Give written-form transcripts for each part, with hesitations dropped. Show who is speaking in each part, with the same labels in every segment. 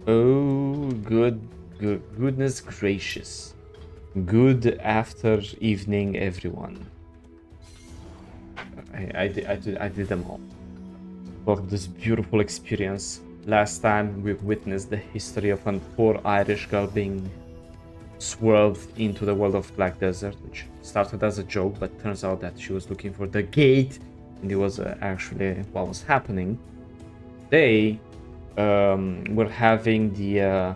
Speaker 1: Oh, goodness gracious. Good after evening, everyone. I did them all for this beautiful experience. Last time we witnessed the history of a poor Irish girl being swerved into the world of Black Desert, which started as a joke, but turns out that she was looking for the gate, and it was actually what was happening. Today, we're having the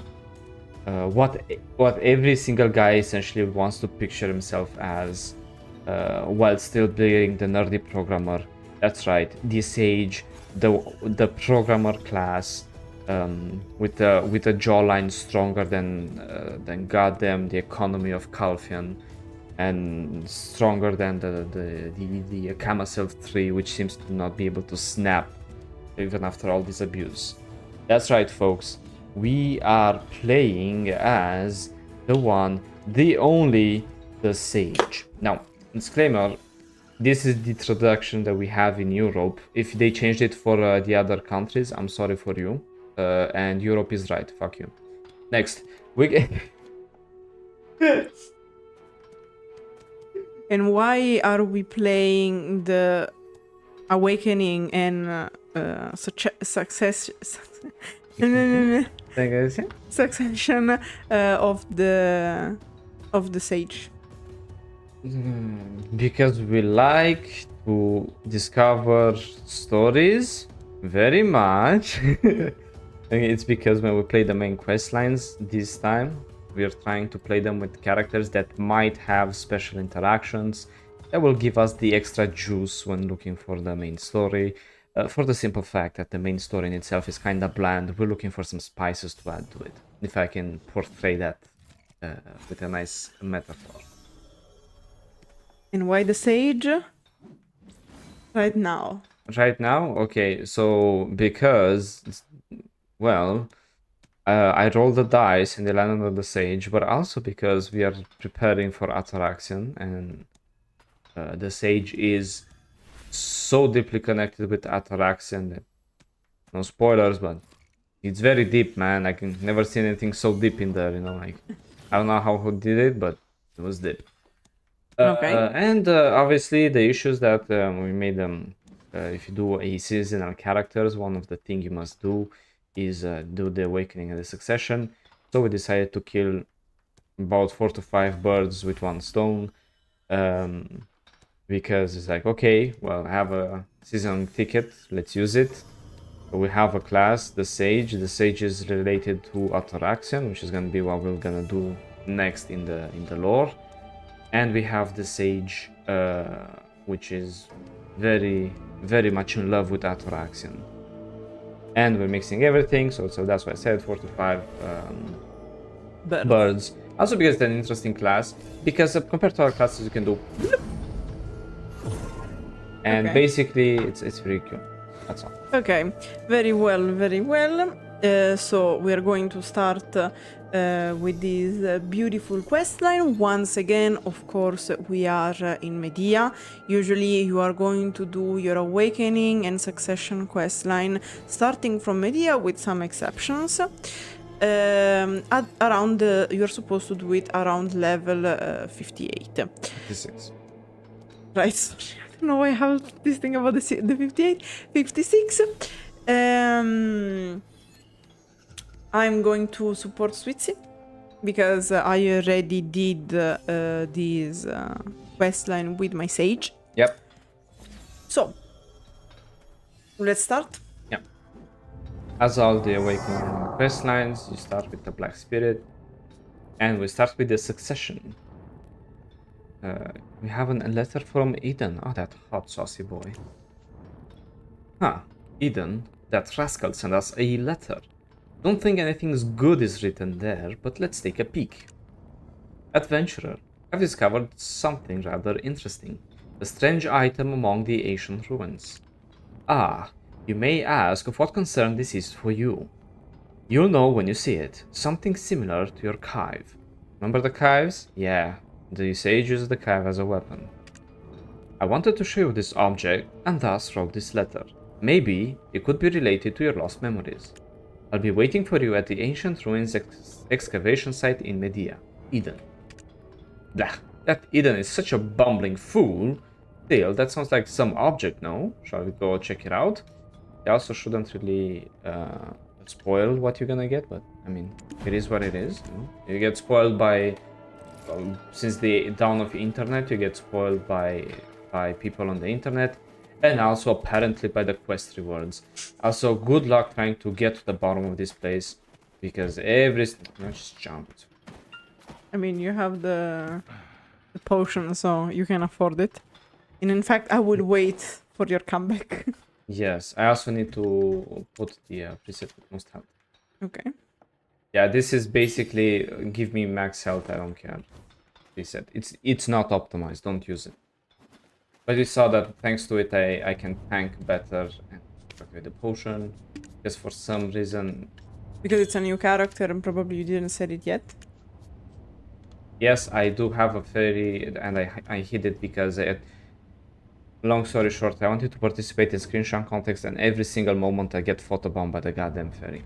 Speaker 1: what every single guy essentially wants to picture himself as, while still being the nerdy programmer. That's right, the sage, the programmer class, with a jawline stronger than goddamn the economy of Calfian, and stronger than the Kamaself 3, which seems to not be able to snap even after all this abuse. That's right, folks. We are playing as the one, the only, the Sage. Now, disclaimer, this is the traduction that we have in Europe. If they changed it for the other countries, I'm sorry for you. And Europe is right, fuck you. Next, we
Speaker 2: And why are we playing the Awakening and success... succession of the Sage?
Speaker 1: Because we like to discover stories very much. It's because when we play the main quest lines this time, we are trying to play them with characters that might have special interactions that will give us the extra juice when looking for the main story. For the simple fact that the main story in itself is kind of bland, we're looking for some spices to add to it. If I can portray that with a nice metaphor.
Speaker 2: And why the Sage? Right now.
Speaker 1: Right now? Okay, so because, well, I rolled the dice and they landed on the Sage, but also because we are preparing for Ataraxian, and the Sage is so deeply connected with Ataraxian that, no spoilers, but it's very deep, man. I can never seen anything so deep in there, you know, like, I don't know how who did it, but it was deep.
Speaker 2: Okay.
Speaker 1: And obviously the issues that we made them, if you do a seasonal characters, one of the things you must do is do the Awakening and the Succession. So we decided to kill about 4 to 5 birds with one stone, because it's like, okay, well, I have a season ticket, let's use it. We have a class, the Sage. The Sage is related to Ataraxian, which is gonna be what we're gonna do next in the lore. And we have the Sage, which is very, very much in love with Ataraxian. And we're mixing everything, so that's why I said 4 to 5 birds. Also because it's an interesting class, because compared to other classes you can do... And
Speaker 2: okay.
Speaker 1: Basically it's very cool. That's all.
Speaker 2: Okay, very well, very well. So we are going to start with this beautiful quest line. Once again, of course, we are in Medea. Usually you are going to do your Awakening and Succession quest line starting from Medea, with some exceptions. Around you're supposed to do it around level 58.
Speaker 1: 56.
Speaker 2: Right, sorry. I don't know why I have this thing about the 58. 56. I'm going to support Swittzy because I already did this questline with my Sage.
Speaker 1: Yep.
Speaker 2: So, let's start.
Speaker 1: Yep. As all the Awakening quest lines, you start with the Black Spirit, and we start with the Succession. We have a letter from Edan. Oh, that hot saucy boy. Huh. Edan, that rascal sent us a letter. Don't think anything good is written there, but let's take a peek. Adventurer, I've discovered something rather interesting. A strange item among the ancient ruins. Ah, you may ask of what concern this is for you. You'll know when you see it. Something similar to your Kyve. Remember the Kyves? Yeah, the Sage uses the Kyve as a weapon. I wanted to show you this object, and thus wrote this letter. Maybe it could be related to your lost memories. I'll be waiting for you at the ancient ruins excavation site in Medea. Edan. Blah. That Edan is such a bumbling fool. Still, that sounds like some object, no? Shall we go check it out? I also shouldn't really spoil what you're gonna get, but I mean, it is what it is. You know? You get spoiled by... since the dawn of internet, you get spoiled by people on the internet. And also apparently by the quest rewards. Also, good luck trying to get to the bottom of this place. Because let's just jump.
Speaker 2: I mean, you have the potion, so you can afford it. And in fact, I will wait for your comeback.
Speaker 1: Yes, I also need to put the preset with most health.
Speaker 2: Okay.
Speaker 1: Yeah, this is basically give me max health, I don't care. Preset. It's not optimized, don't use it. But we saw that thanks to it I can tank better and okay, the potion. Because for some reason...
Speaker 2: Because it's a new character and probably you didn't set it yet.
Speaker 1: Yes, I do have a fairy and I hid it because long story short, I wanted to participate in screenshot context and every single moment I get photobombed by the goddamn fairy.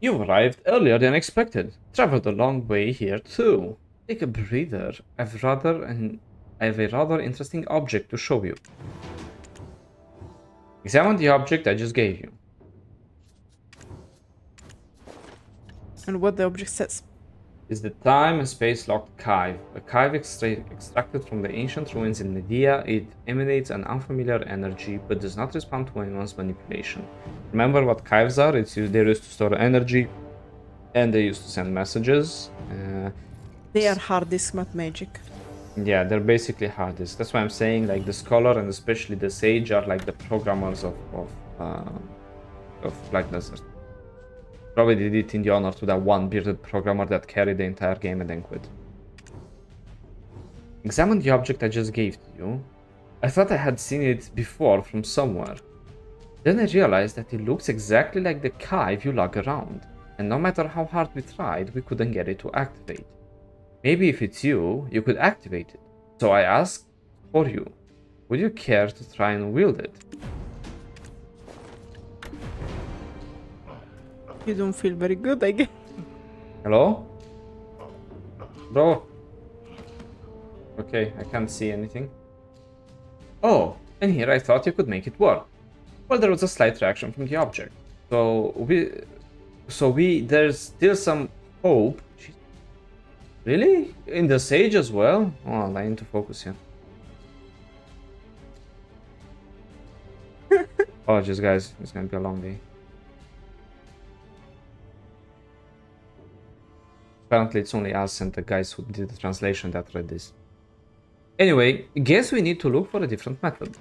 Speaker 1: You've arrived earlier than expected. Traveled a long way here too. Take a breather. I have a rather interesting object to show you. Examine the object I just gave you.
Speaker 2: And what the object says.
Speaker 1: Is the time and space locked Kyve. A Kyve extracted from the ancient ruins in Medea. It emanates an unfamiliar energy but does not respond to anyone's manipulation. Remember what Kyves are? They're used to store energy and they used to send messages.
Speaker 2: They are hard disk, not magic.
Speaker 1: Yeah, they're basically hard disks. That's why I'm saying like the scholar and especially the sage are like the programmers of Black Desert. Probably did it in the honor to that one bearded programmer that carried the entire game and then quit. Examine the object I just gave to you. I thought I had seen it before from somewhere. Then I realized that it looks exactly like the Kyve you lug around. And no matter how hard we tried, we couldn't get it to activate. Maybe if it's you could activate it. So I asked for you. Would you care to try and wield it?
Speaker 2: You don't feel very good, I guess.
Speaker 1: Hello? Bro? Okay, I can't see anything. Oh, and here I thought you could make it work. Well, there was a slight reaction from the object. There's still some hope. Really? In the sage as well? Oh, I need to focus here. Apologies, guys. It's gonna be a long day. Apparently, it's only us and the guys who did the translation that read this. Anyway, guess we need to look for a different method.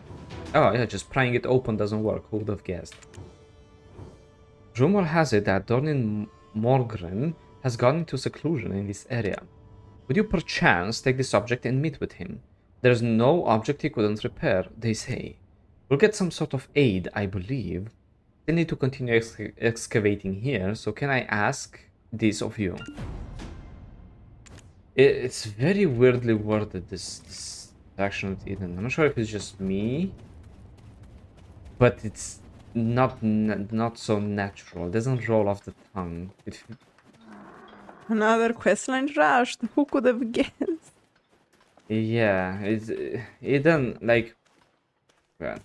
Speaker 1: Oh yeah, just prying it open doesn't work. Who would have guessed? Rumor has it that Dornin Morgren has gone into seclusion in this area. Would you perchance take this object and meet with him? There's no object he couldn't repair, they say. We'll get some sort of aid, I believe. Still need to continue excavating here, so can I ask this of you? It's very weirdly worded, this action with Eden. I'm not sure if it's just me, but it's not so natural. It doesn't roll off the tongue.
Speaker 2: Another questline rushed. Who could have guessed?
Speaker 1: Yeah, Eden, like... God.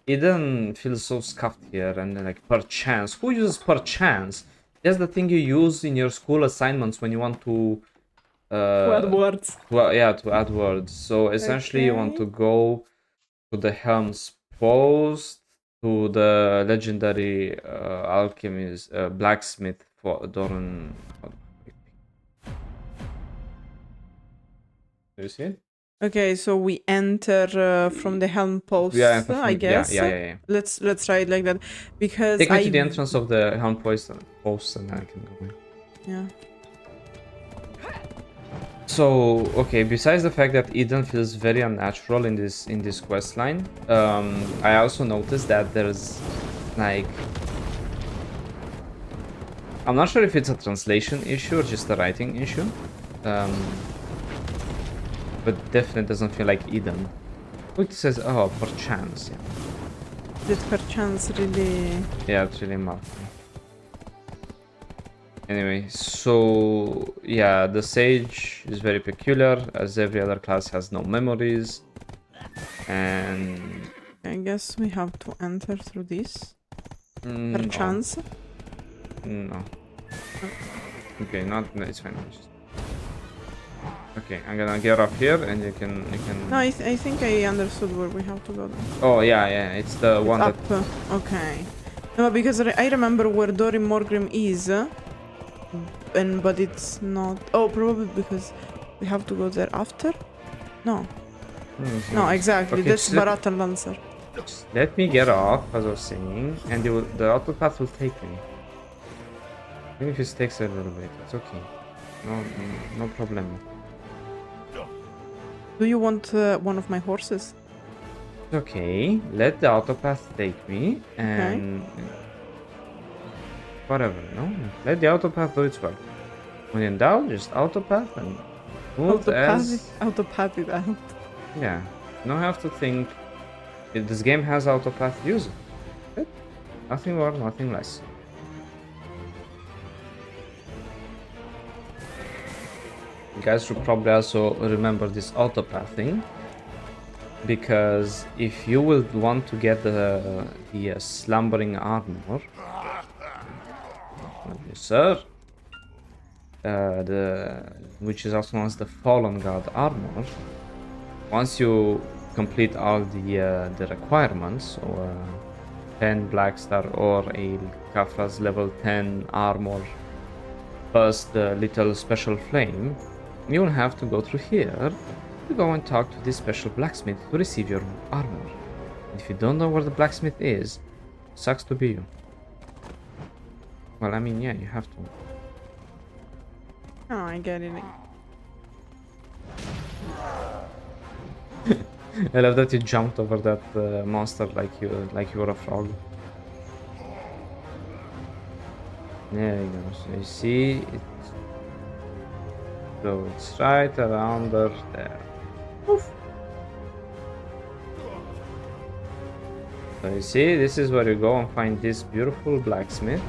Speaker 1: Eden feels so scuffed here, and like, perchance. Who uses perchance? That's the thing you use in your school assignments when you want to...
Speaker 2: to add words.
Speaker 1: To add words. So essentially you want to go to the Helm's Post, to the legendary alchemist, blacksmith for Doran. Do you see it?
Speaker 2: Okay, so we enter from the Helm Post, I guess.
Speaker 1: Yeah.
Speaker 2: Let's try it like that, because
Speaker 1: take me to the entrance of the Helm Post and then I can go in.
Speaker 2: Yeah.
Speaker 1: So, okay, besides the fact that Eden feels very unnatural in this quest line, I also noticed that there's like... I'm not sure if it's a translation issue or just a writing issue. But definitely doesn't feel like Eden. It says, oh, perchance, yeah.
Speaker 2: That perchance really...
Speaker 1: Yeah, it's really marking. Anyway, so yeah, the Sage is very peculiar, as every other class has no memories. And
Speaker 2: I guess we have to enter through this.
Speaker 1: no.
Speaker 2: Perchance.
Speaker 1: No. Okay, no, it's fine. Okay, I'm gonna get off here, and you can.
Speaker 2: No, I think I understood where we have to go. Then.
Speaker 1: Oh yeah, it's the
Speaker 2: It's
Speaker 1: one
Speaker 2: up.
Speaker 1: that.
Speaker 2: Okay. No, because I remember where Dorim Morgrim is, but it's not. Oh, probably because we have to go there after. No. No, exactly.
Speaker 1: Okay,
Speaker 2: That's Barata Lancer.
Speaker 1: Let me get off, as I was saying, and the auto path will take me. Even if it takes a little bit, it's okay. No problem.
Speaker 2: Do you want one of my horses?
Speaker 1: Okay, let the auto path take me, and whatever, no? Let the auto path do its work. When in doubt, just auto path and move as...
Speaker 2: Autopath it out.
Speaker 1: Yeah, you don't have to think. If this game has auto path, use it. Good. Nothing more, nothing less. You guys should probably also remember this auto pathing, because if you will want to get the slumbering armor, yes, sir, which is also known as the fallen god armor. Once you complete all the requirements, or 10 black star or a Kafra's level 10 armor plus the little special flame, you will have to go through here to go and talk to this special blacksmith to receive your armor. And if you don't know where the blacksmith is, sucks to be you. Well, I mean, yeah, you have to.
Speaker 2: Oh, I get it.
Speaker 1: I love that you jumped over that monster like you were a frog. There you go. So you see, it's right around there. Oof. So you see, this is where you go and find this beautiful blacksmith.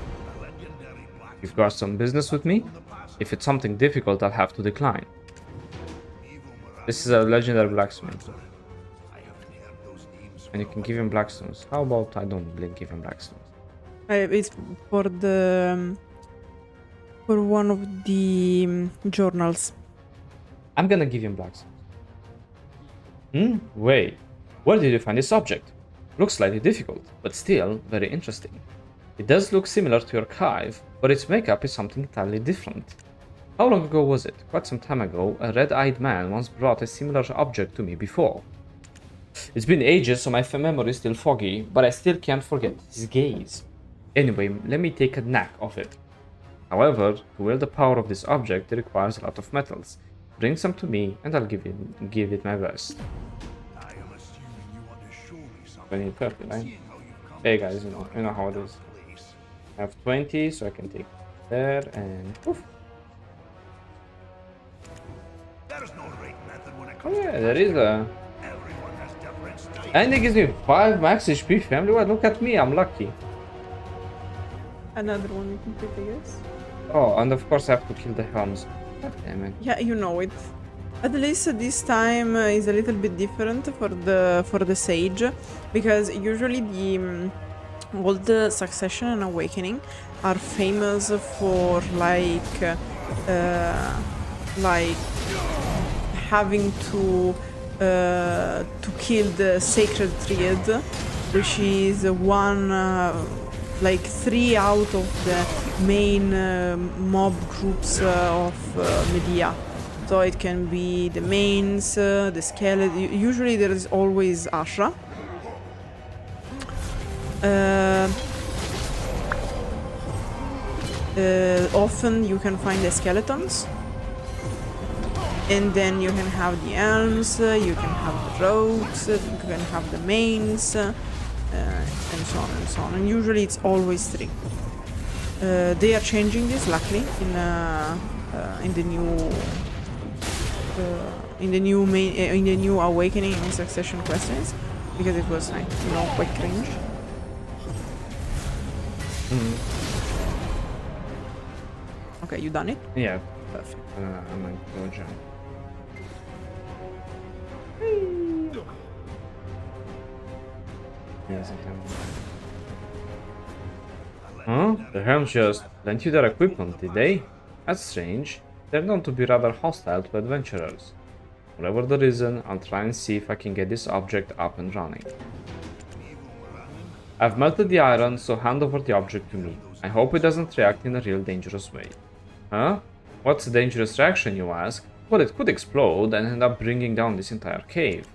Speaker 1: You've got some business with me. If it's something difficult, I'll have to decline. This is a legendary blacksmith. And you can give him blackstones. How about I don't give him blackstones?
Speaker 2: It's for the for one of the journals.
Speaker 1: I'm gonna give him blackstones. Wait. Where did you find this object? Looks slightly difficult, but still very interesting. It does look similar to your Kyve, but its makeup is something entirely different. How long ago was it? Quite some time ago, a red-eyed man once brought a similar object to me before. It's been ages, so my memory is still foggy, but I still can't forget his gaze. Anyway, let me take a knack of it. However, to wield the power of this object, it requires a lot of metals. Bring some to me, and I'll give it my best.
Speaker 3: I am assuming you want to show me something.
Speaker 1: 20, 30, right?
Speaker 3: Seeing how you've come
Speaker 1: Hey
Speaker 3: to
Speaker 1: guys, you know how it is.
Speaker 3: place.
Speaker 1: I have 20, so I can take there and poof.
Speaker 3: There is no right method when it
Speaker 1: Oh
Speaker 3: comes
Speaker 1: yeah,
Speaker 3: to
Speaker 1: there is a...
Speaker 3: everyone has different styles.
Speaker 1: And it gives me 5 max HP, family. Well, look at me, I'm lucky.
Speaker 2: Another one you complete, I guess.
Speaker 1: Oh, and of course I have to kill the helms. God damn it.
Speaker 2: Yeah, you know it. At least this time is a little bit different for the sage, because usually the all the succession and awakening are famous for like having to kill the sacred triad, which is one like 3 out of the main mob groups of Medea. So it can be the mains, the skeleton. Usually there is always Ashra. Often you can find the skeletons. And then you can have the elms, you can have the rogues, you can have the mains, and so on and so on. And usually it's always 3. They are changing this, luckily, in the new awakening and succession questions, because it was like, quite cringe. Okay, you done it?
Speaker 1: Yeah,
Speaker 2: Perfect.
Speaker 1: I might go jump. Yes, I can. Huh? The Helms just lent you their equipment, did they? That's strange. They're known to be rather hostile to adventurers. Whatever the reason, I'll try and see if I can get this object up and running. I've melted the iron, so hand over the object to me. I hope it doesn't react in a real dangerous way. Huh? What's a dangerous reaction, you ask? Well, it could explode and end up bringing down this entire cave.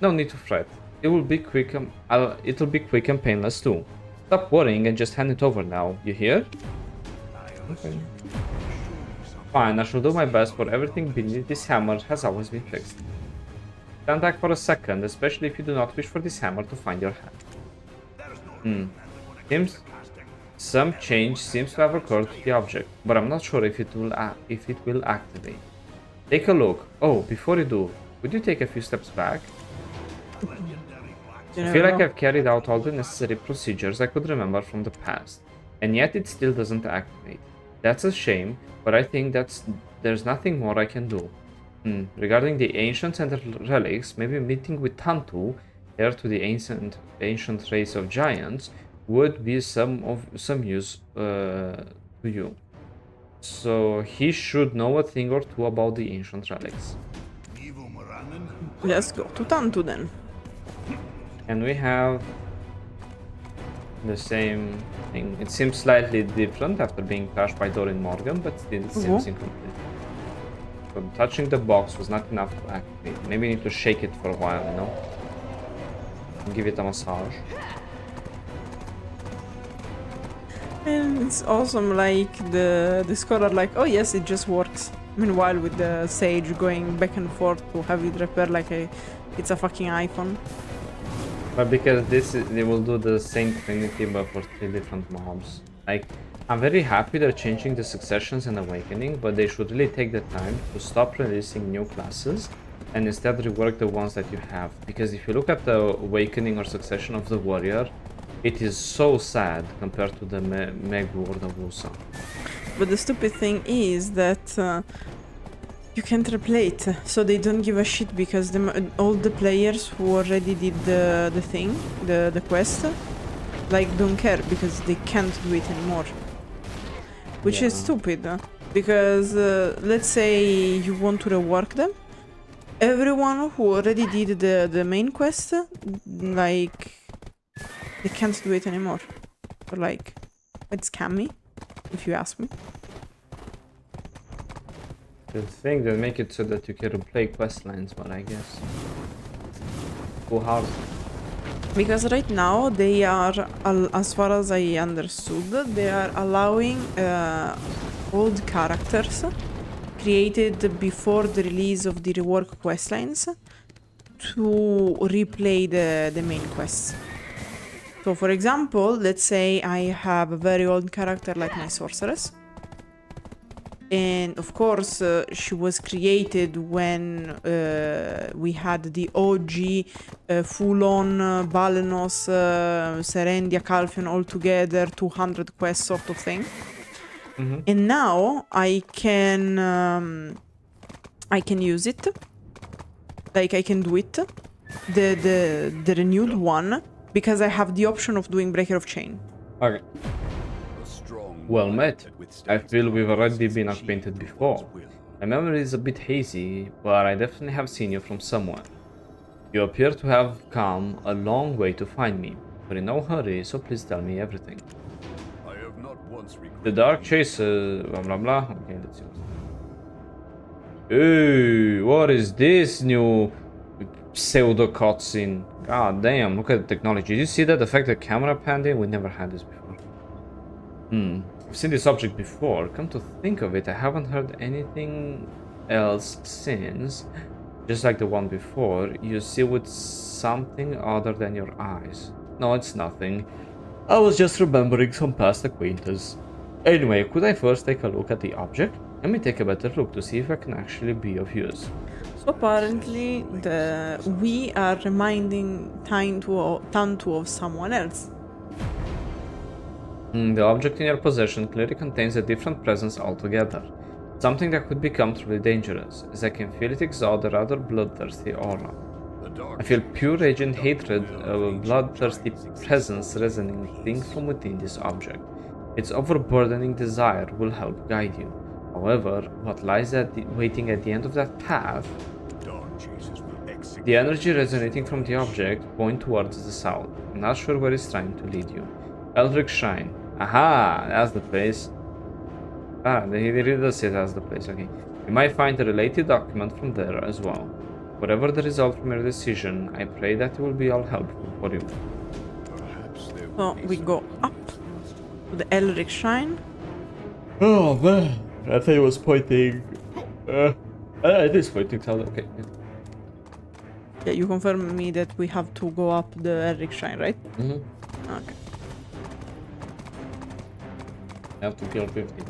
Speaker 1: No need to fret. It'll be quick and painless too. Stop worrying and just hand it over now, you hear? Okay. Fine, I shall do my best, for everything beneath this hammer has always been fixed. Stand back for a second, especially if you do not wish for this hammer to find your hand. Some change seems to have occurred to the object, but I'm not sure if it will activate. Take a look. Oh, before you do, would you take a few steps back? I feel like I've carried out all the necessary procedures I could remember from the past, and yet it still doesn't activate. That's a shame, but I think there's nothing more I can do. Regarding the ancients and the relics, maybe meeting with Tantu, heir to the ancient race of giants, would be some use to you. So he should know a thing or two about the ancient relics.
Speaker 2: Let's go to Tantu then.
Speaker 1: And we have the same thing. It seems slightly different after being touched by Dorin Morgan, but still it seems incomplete. So touching the box was not enough to activate. Maybe you need to shake it for a while, you know? And give it a massage.
Speaker 2: And it's awesome, like the scholar, like, oh yes, it just works. Meanwhile, with the sage going back and forth to have it repair like it's a fucking iPhone.
Speaker 1: But because they will do the same trinity but for 3 different mobs. Like, I'm very happy they're changing the successions and awakening, but they should really take the time to stop releasing new classes and instead rework the ones that you have. Because if you look at the awakening or succession of the warrior, it is so sad compared to the Megu or the Wusa.
Speaker 2: But the stupid thing is that you can't replay it, so they don't give a shit because all the players who already did the thing, the quest, like don't care because they can't do it anymore. Which is stupid, because let's say you want to rework them. Everyone who already did the main quest, like, they can't do it anymore. Or like, it's scammy, if you ask me.
Speaker 1: The thing that make it so that you can replay quest lines, but I guess too hard.
Speaker 2: Because right now they are, as far as I understood, they are allowing old characters created before the release of the rework questlines to replay the main quests. So for example, let's say I have a very old character like my sorceress. And of course, she was created when we had the OG full-on Balenos, Serendia, Calphion all together, 200 quests sort of thing. And now I can use it, like I can do it, the renewed one, because I have the option of doing Breaker of Chain.
Speaker 1: Okay. Well met. I feel we've already been acquainted before. My memory is a bit hazy, but I definitely have seen you from somewhere. You appear to have come a long way to find me. We're in no hurry, so please tell me everything.
Speaker 3: I have not once
Speaker 1: The Dark Chaser, blah blah blah. Okay, let's see. Ooh, what is this new pseudo cutscene? God damn, look at the technology. Did you see that? The fact that camera panned in? We never had this before. I've seen this object before. Come to think of it, I haven't heard anything else since. Just like the one before, you see with something other than your eyes. No, it's nothing. I was just remembering some past acquaintance. Anyway, could I first take a look at the object? Let me take a better look to see if I can actually be of use.
Speaker 2: So apparently we are reminding Tantu of someone else.
Speaker 1: The object in your possession clearly contains a different presence altogether. Something that could become truly dangerous, as I can feel it exhaust a rather bloodthirsty aura. I feel pure rage and hatred of a bloodthirsty presence resonating from within this object. Its overburdening desire will help guide you. However, what lies waiting at the end of that path? The energy resonating from the object points towards the south. I'm not sure where it's trying to lead you. Eldritch Shrine. Aha! That's the place. Ah, he really does say that's the place, okay. You might find a related document from there as well. Whatever the result from your decision, I pray that it will be all helpful for you.
Speaker 2: So we go up to the Eldritch Shrine.
Speaker 1: Oh man, I thought it was pointing. It is pointing south, okay.
Speaker 2: Yeah, you confirm me that we have to go up the Eldritch Shrine, right? Okay.
Speaker 1: I have to kill 50.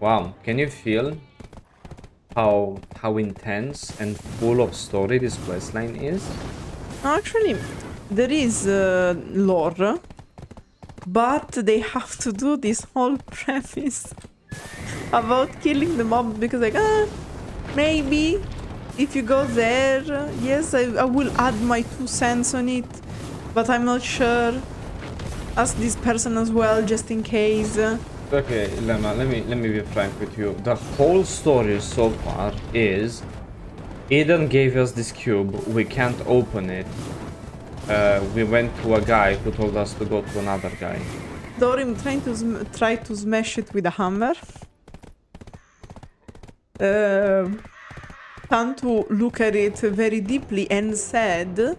Speaker 1: Wow, can you feel how intense and full of story this questline is?
Speaker 2: Actually, there is lore, but they have to do this whole preface about killing the mob because like, maybe if you go there, yes, I will add my 2 cents on it, but I'm not sure. Ask this person as well, just in case.
Speaker 1: Okay, Lema, let me be frank with you. The whole story so far is Edan gave us this cube, we can't open it. We went to a guy who told us to go to another guy.
Speaker 2: Dorim try to smash it with a hammer. Tantu look at it very deeply and said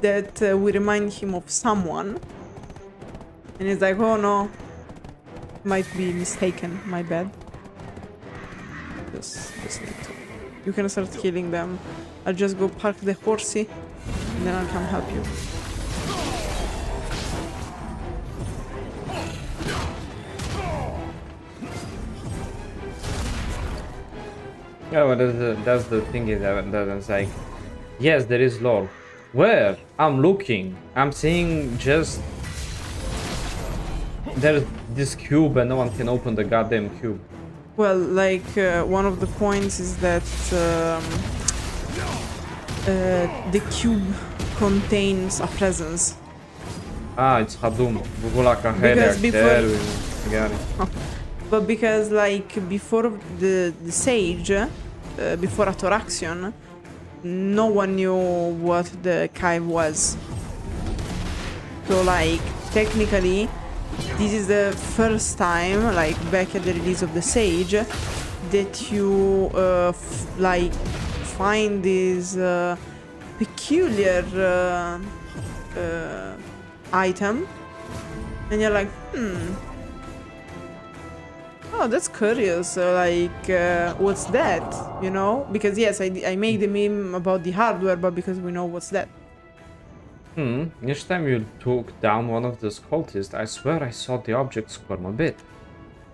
Speaker 2: that we remind him of someone. And he's like, oh no, might be mistaken, my bad. Just need to. You can start killing them. I'll just go park the horsey and then I'll come help you.
Speaker 1: Yeah, but that's the thing is that it's like, yes, there is lore. Where? I'm looking. I'm seeing just there's this cube and no one can open the goddamn cube.
Speaker 2: Well, like one of the points is that the cube contains a presence.
Speaker 1: Ah, it's Hadum.
Speaker 2: Because before-
Speaker 1: Got it.
Speaker 2: But because like before the sage, before Atoraxion, no one knew what the Kyve was. So like technically, this is the first time, like back at the release of the sage, that you like find this peculiar item, and you're like, oh, that's curious. What's that? You know? Because yes, I made a meme about the hardware, but because we know what's that.
Speaker 1: Each time you took down one of those cultists, I swear I saw the object squirm a bit.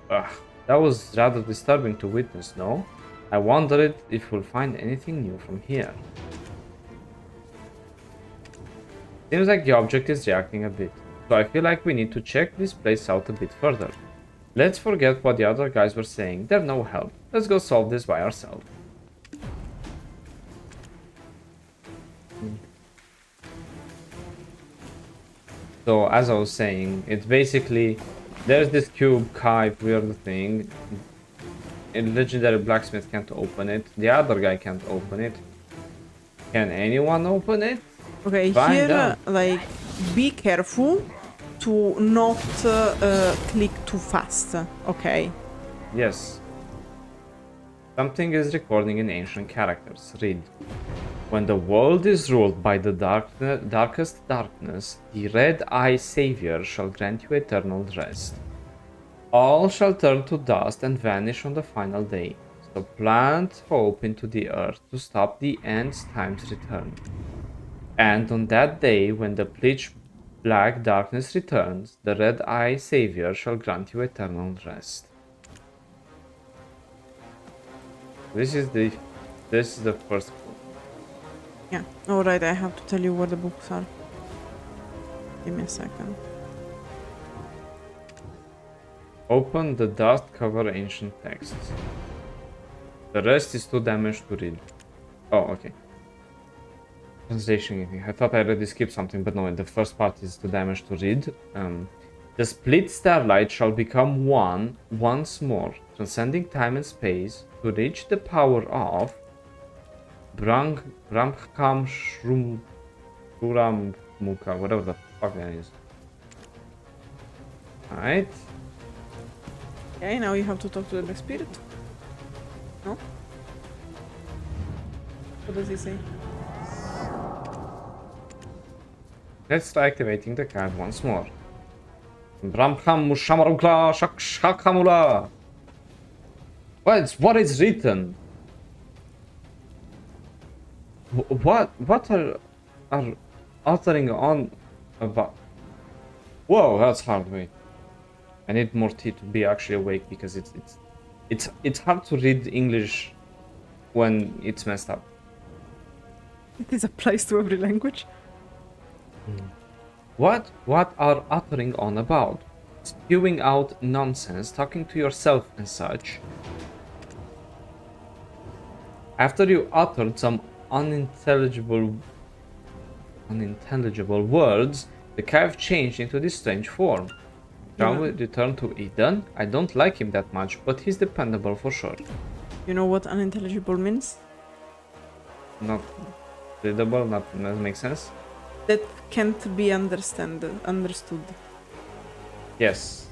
Speaker 1: Ugh, that was rather disturbing to witness, no? I wondered if we'll find anything new from here. Seems like the object is reacting a bit, so I feel like we need to check this place out a bit further. Let's forget what the other guys were saying, they're no help. Let's go solve this by ourselves. So as I was saying, it's basically, there's this cube, Kyve, weird thing. A legendary blacksmith can't open it. The other guy can't open it. Can anyone open it?
Speaker 2: Okay,
Speaker 1: Find
Speaker 2: here,
Speaker 1: out.
Speaker 2: like, be careful to not click too fast, okay?
Speaker 1: Yes. Something is recording in ancient characters. Read. When the world is ruled by the darkest darkness, the red-eye savior shall grant you eternal rest. All shall turn to dust and vanish on the final day. So plant hope into the earth to stop the end's time's return. And on that day, when the pitch black darkness returns, the red-eye savior shall grant you eternal rest. This is the first quote.
Speaker 2: Yeah. Alright, I have to tell you where the books are. Give me a second.
Speaker 1: Open the dust cover ancient texts. The rest is too damaged to read. Oh, okay. Translation. I thought I already skipped something, but no, the first part is too damaged to read. The split starlight shall become one once more, transcending time and space, to reach the power of Brahmkam Shruram Muka, whatever the fuck that is. Alright.
Speaker 2: Okay, now you have to talk to the Black Spirit. No? What does he say?
Speaker 1: Let's try activating the card once more. Brahmkam Mushamarukla Shakamula. What is written? What are altering on about? Whoa, that's hard. Wait, I need more tea to be actually awake because it's hard to read English when it's messed up.
Speaker 2: This applies to every language.
Speaker 1: What are uttering on about? Spewing out nonsense, talking to yourself and such. After you uttered some unintelligible words, the Kyve changed into this strange form. Shall we return to Edan? I don't like him that much, but he's dependable for sure.
Speaker 2: You know what unintelligible means?
Speaker 1: Not readable, doesn't make sense.
Speaker 2: That can't be understood.
Speaker 1: Yes.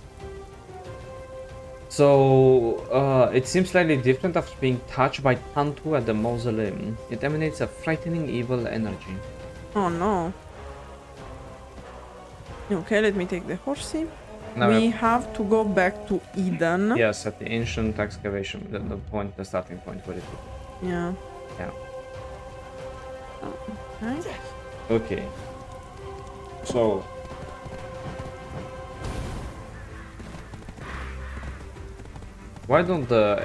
Speaker 1: So, it seems slightly different after being touched by Tantu at the mausoleum. It emanates a frightening evil energy.
Speaker 2: Oh no. Okay, let me take the horsey.
Speaker 1: Now
Speaker 2: We have to go back to Edan.
Speaker 1: yes, at the ancient excavation, the starting point where it is.
Speaker 2: Yeah.
Speaker 1: Yeah.
Speaker 2: Okay.
Speaker 1: Okay. So. Why don't the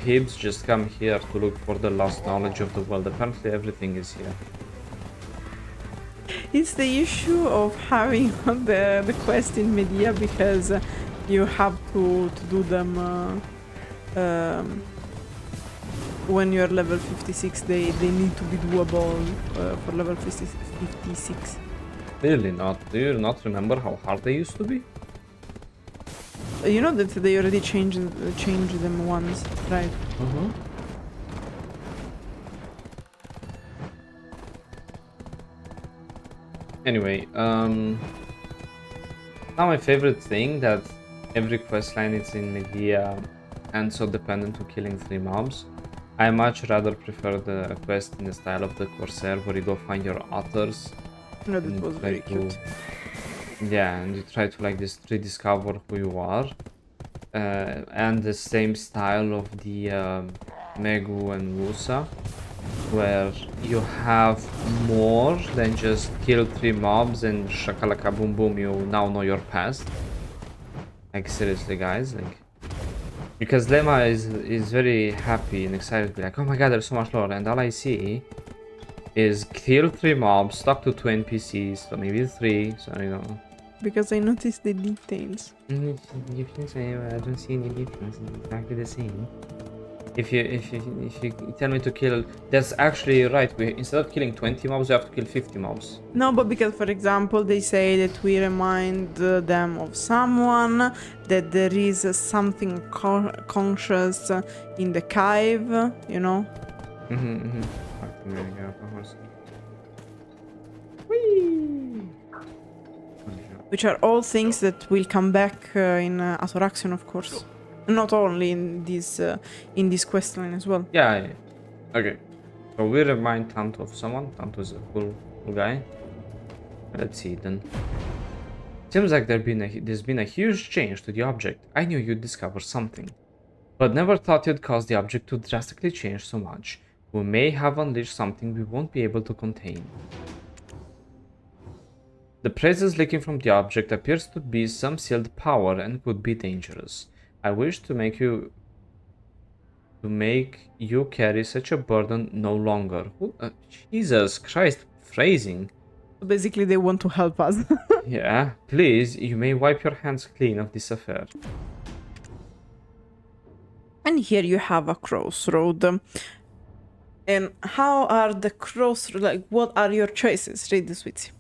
Speaker 1: Hibs just come here to look for the lost knowledge of the world? Apparently everything is here.
Speaker 2: It's the issue of having the quest in Medea because you have to do them when you're level 56. They need to be doable for level 56.
Speaker 1: Really not. Do you not remember how hard they used to be?
Speaker 2: You know that they already changed them once, right?
Speaker 1: Mm-hmm. Anyway, now my favorite thing that every questline is in Medea and so dependent to killing 3 mobs. I much rather prefer the quest in the style of the Corsair where you go find your authors.
Speaker 2: No, that was very cute.
Speaker 1: Yeah, and you try to like this rediscover who you are. And the same style of the Megu and Wusa, where you have more than just kill 3 mobs and shakalaka boom boom, you now know your past. Like seriously guys, like, because Lema is very happy and excited to be like, oh my god, there's so much lore, and all I see is kill 3 mobs, talk to 2 NPCs, so maybe 3, so you know.
Speaker 2: Because I noticed the details.
Speaker 1: I don't see any difference. It's exactly the same. If you tell me to kill, that's actually right. Instead of killing 20 mobs, we have to kill 50 mobs.
Speaker 2: No, but because, for example, they say that we remind them of someone, that there is something conscious in the Kyve, you know? Which are all things that will come back in Athoraxion, of course. Not only in this questline as well.
Speaker 1: Yeah. Okay. So we remind Tanto of someone. Tanto is a cool guy. Let's see then. Seems like there's been a huge change to the object. I knew you'd discover something, but never thought you'd cause the object to drastically change so much. We may have unleashed something we won't be able to contain. The presence leaking from the object appears to be some sealed power and could be dangerous. I wish to make you to make you carry such a burden no longer. Jesus Christ, phrasing.
Speaker 2: So basically, they want to help us.
Speaker 1: Yeah, please, you may wipe your hands clean of this affair.
Speaker 2: And here you have a crossroad. And how are the crossroads? Like, what are your choices? Read this with you.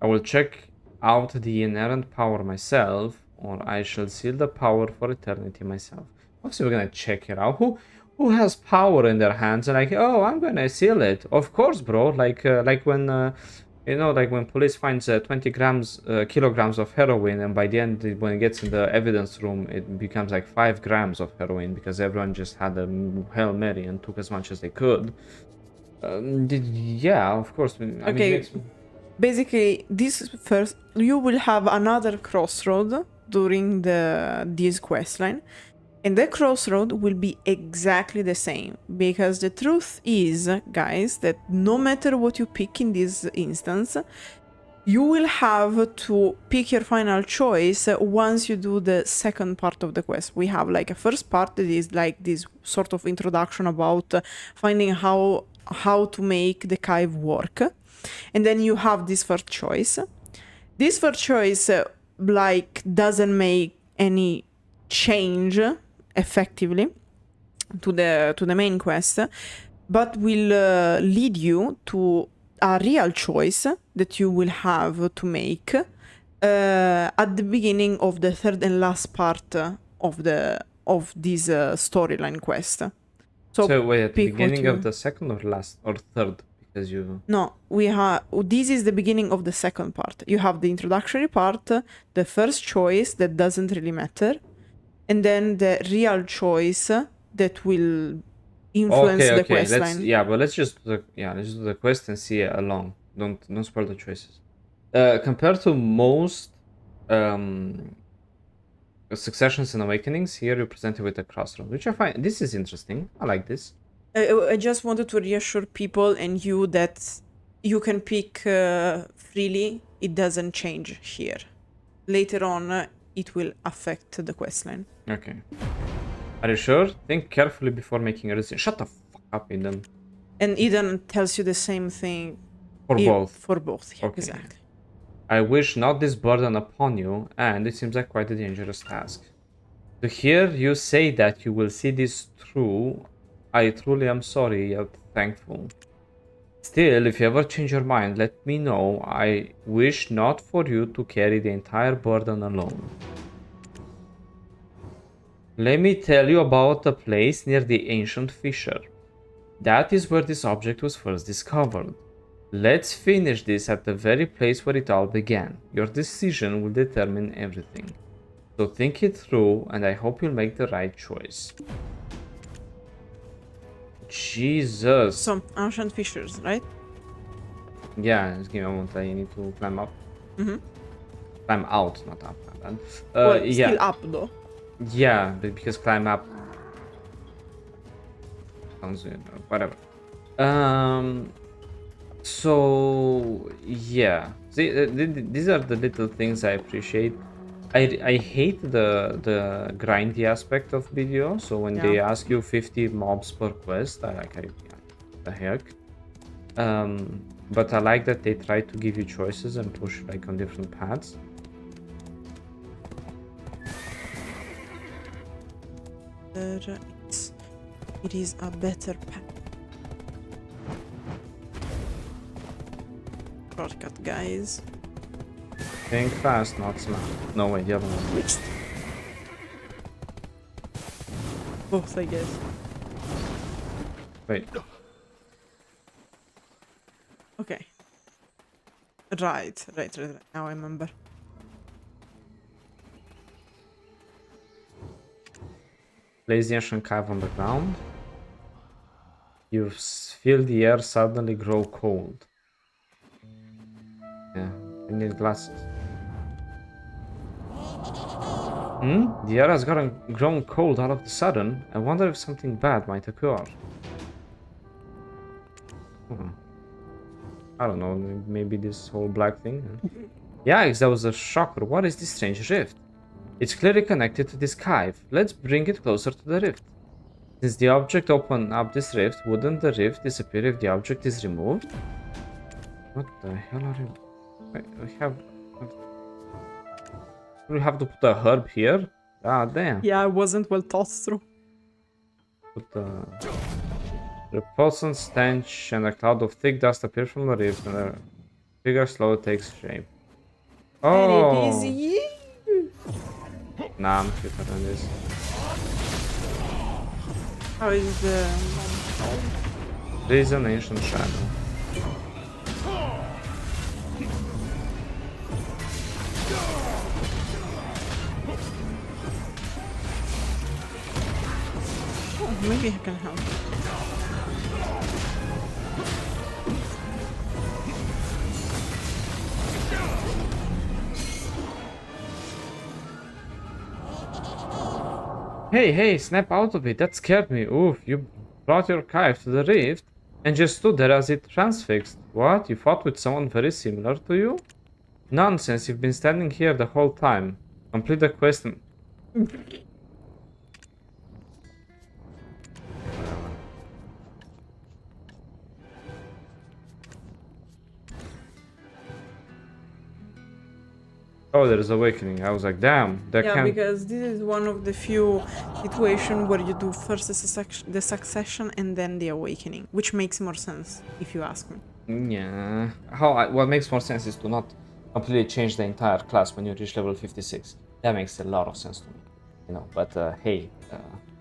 Speaker 1: I will check out the inherent power myself, or I shall seal the power for eternity myself. Obviously, we're gonna check it out. Who has power in their hands and like, oh, I'm gonna seal it? Of course, bro. Like when you know, like when police finds 20 kilograms of heroin, and by the end, when it gets in the evidence room, it becomes like 5 grams of heroin because everyone just had a Hail Mary and took as much as they could. Yeah, of course. I mean,
Speaker 2: basically, this first, you will have another crossroad during this questline, and the crossroad will be exactly the same, because the truth is, guys, that no matter what you pick in this instance, you will have to pick your final choice once you do the second part of the quest. We have like a first part that is like this sort of introduction about finding how to make the Kyve work. And then you have this first choice. This first choice like doesn't make any change effectively to the main quest, but will lead you to a real choice that you will have to make at the beginning of the third and last part of this storyline quest.
Speaker 1: So wait, at the beginning of the second or last or third? Because you...
Speaker 2: No, this is the beginning of the second part. You have the introductory part, the first choice that doesn't really matter, and then the real choice that will influence the quest line.
Speaker 1: Yeah, but let's just do the quest and see it along. Don't spoil the choices. Compared to most successions and awakenings, here you're presented with a crossroad, which I find this is interesting. I like this.
Speaker 2: I just wanted to reassure people and you that you can pick freely. It doesn't change here. Later on, it will affect the questline.
Speaker 1: Okay. Are you sure? Think carefully before making a decision. Shut the fuck up, Edan.
Speaker 2: And Edan tells you the same thing.
Speaker 1: For both.
Speaker 2: For both, yeah,
Speaker 1: Okay.
Speaker 2: exactly.
Speaker 1: I wish not this burden upon you, and it seems like quite a dangerous task. To hear you say that you will see this through, I truly am sorry yet thankful. Still, if you ever change your mind, let me know. I wish not for you to carry the entire burden alone. Let me tell you about a place near the ancient fissure. That is where this object was first discovered. Let's finish this at the very place where it all began. Your decision will determine everything. So think it through, and I hope you'll make the right choice. Jesus.
Speaker 2: Some ancient fissures, right?
Speaker 1: Yeah, just give me a moment. I need to climb up.
Speaker 2: Mm-hmm.
Speaker 1: Climb out, not up.
Speaker 2: Well,
Speaker 1: yeah.
Speaker 2: still up though.
Speaker 1: Yeah, because climb up sounds whatever. So yeah, see, these are the little things I appreciate. I hate the grindy aspect of BDO. So when they ask you 50 mobs per quest, I the heck. But I like that they try to give you choices and push like on different paths.
Speaker 2: It is a better path. Shortcut, guys.
Speaker 1: Think fast, not smart. No, wait, the other one.
Speaker 2: Both, I guess.
Speaker 1: Wait.
Speaker 2: Okay. Right. Now I remember.
Speaker 1: Place the ancient Kyve on the ground. You feel the air suddenly grow cold. Yeah, I need glasses. The air has grown cold all of a sudden. I wonder if something bad might occur. I don't know, maybe this whole black thing. Yikes, that was a shocker. What is this strange rift? It's clearly connected to this Kyve. Let's bring it closer to the rift. Since the object opened up this rift, wouldn't the rift disappear if the object is removed? What the hell are you... We have to put a herb here? Ah, damn.
Speaker 2: Yeah, I wasn't well thought through.
Speaker 1: Put the repulsant stench and a cloud of thick dust appear from the rift and a figure slowly takes shape. Oh!
Speaker 2: And it is you!
Speaker 1: Nah, I'm cuter than this.
Speaker 2: How is the...
Speaker 1: There is an ancient shadow.
Speaker 2: Oh, maybe I can help.
Speaker 1: Hey, snap out of it, that scared me. Oof, you brought your Kyve to the rift and just stood there as it transfixed. What? You fought with someone very similar to you? Nonsense, you've been standing here the whole time. Complete the quest. Oh, there's awakening. I was like, damn, that
Speaker 2: Yeah,
Speaker 1: can't...
Speaker 2: because this is one of the few situations where you do first the succession and then the awakening, which makes more sense, if you ask me.
Speaker 1: Yeah. What makes more sense is to not completely change the entire class when you reach level 56. That makes a lot of sense to me. You know, but hey,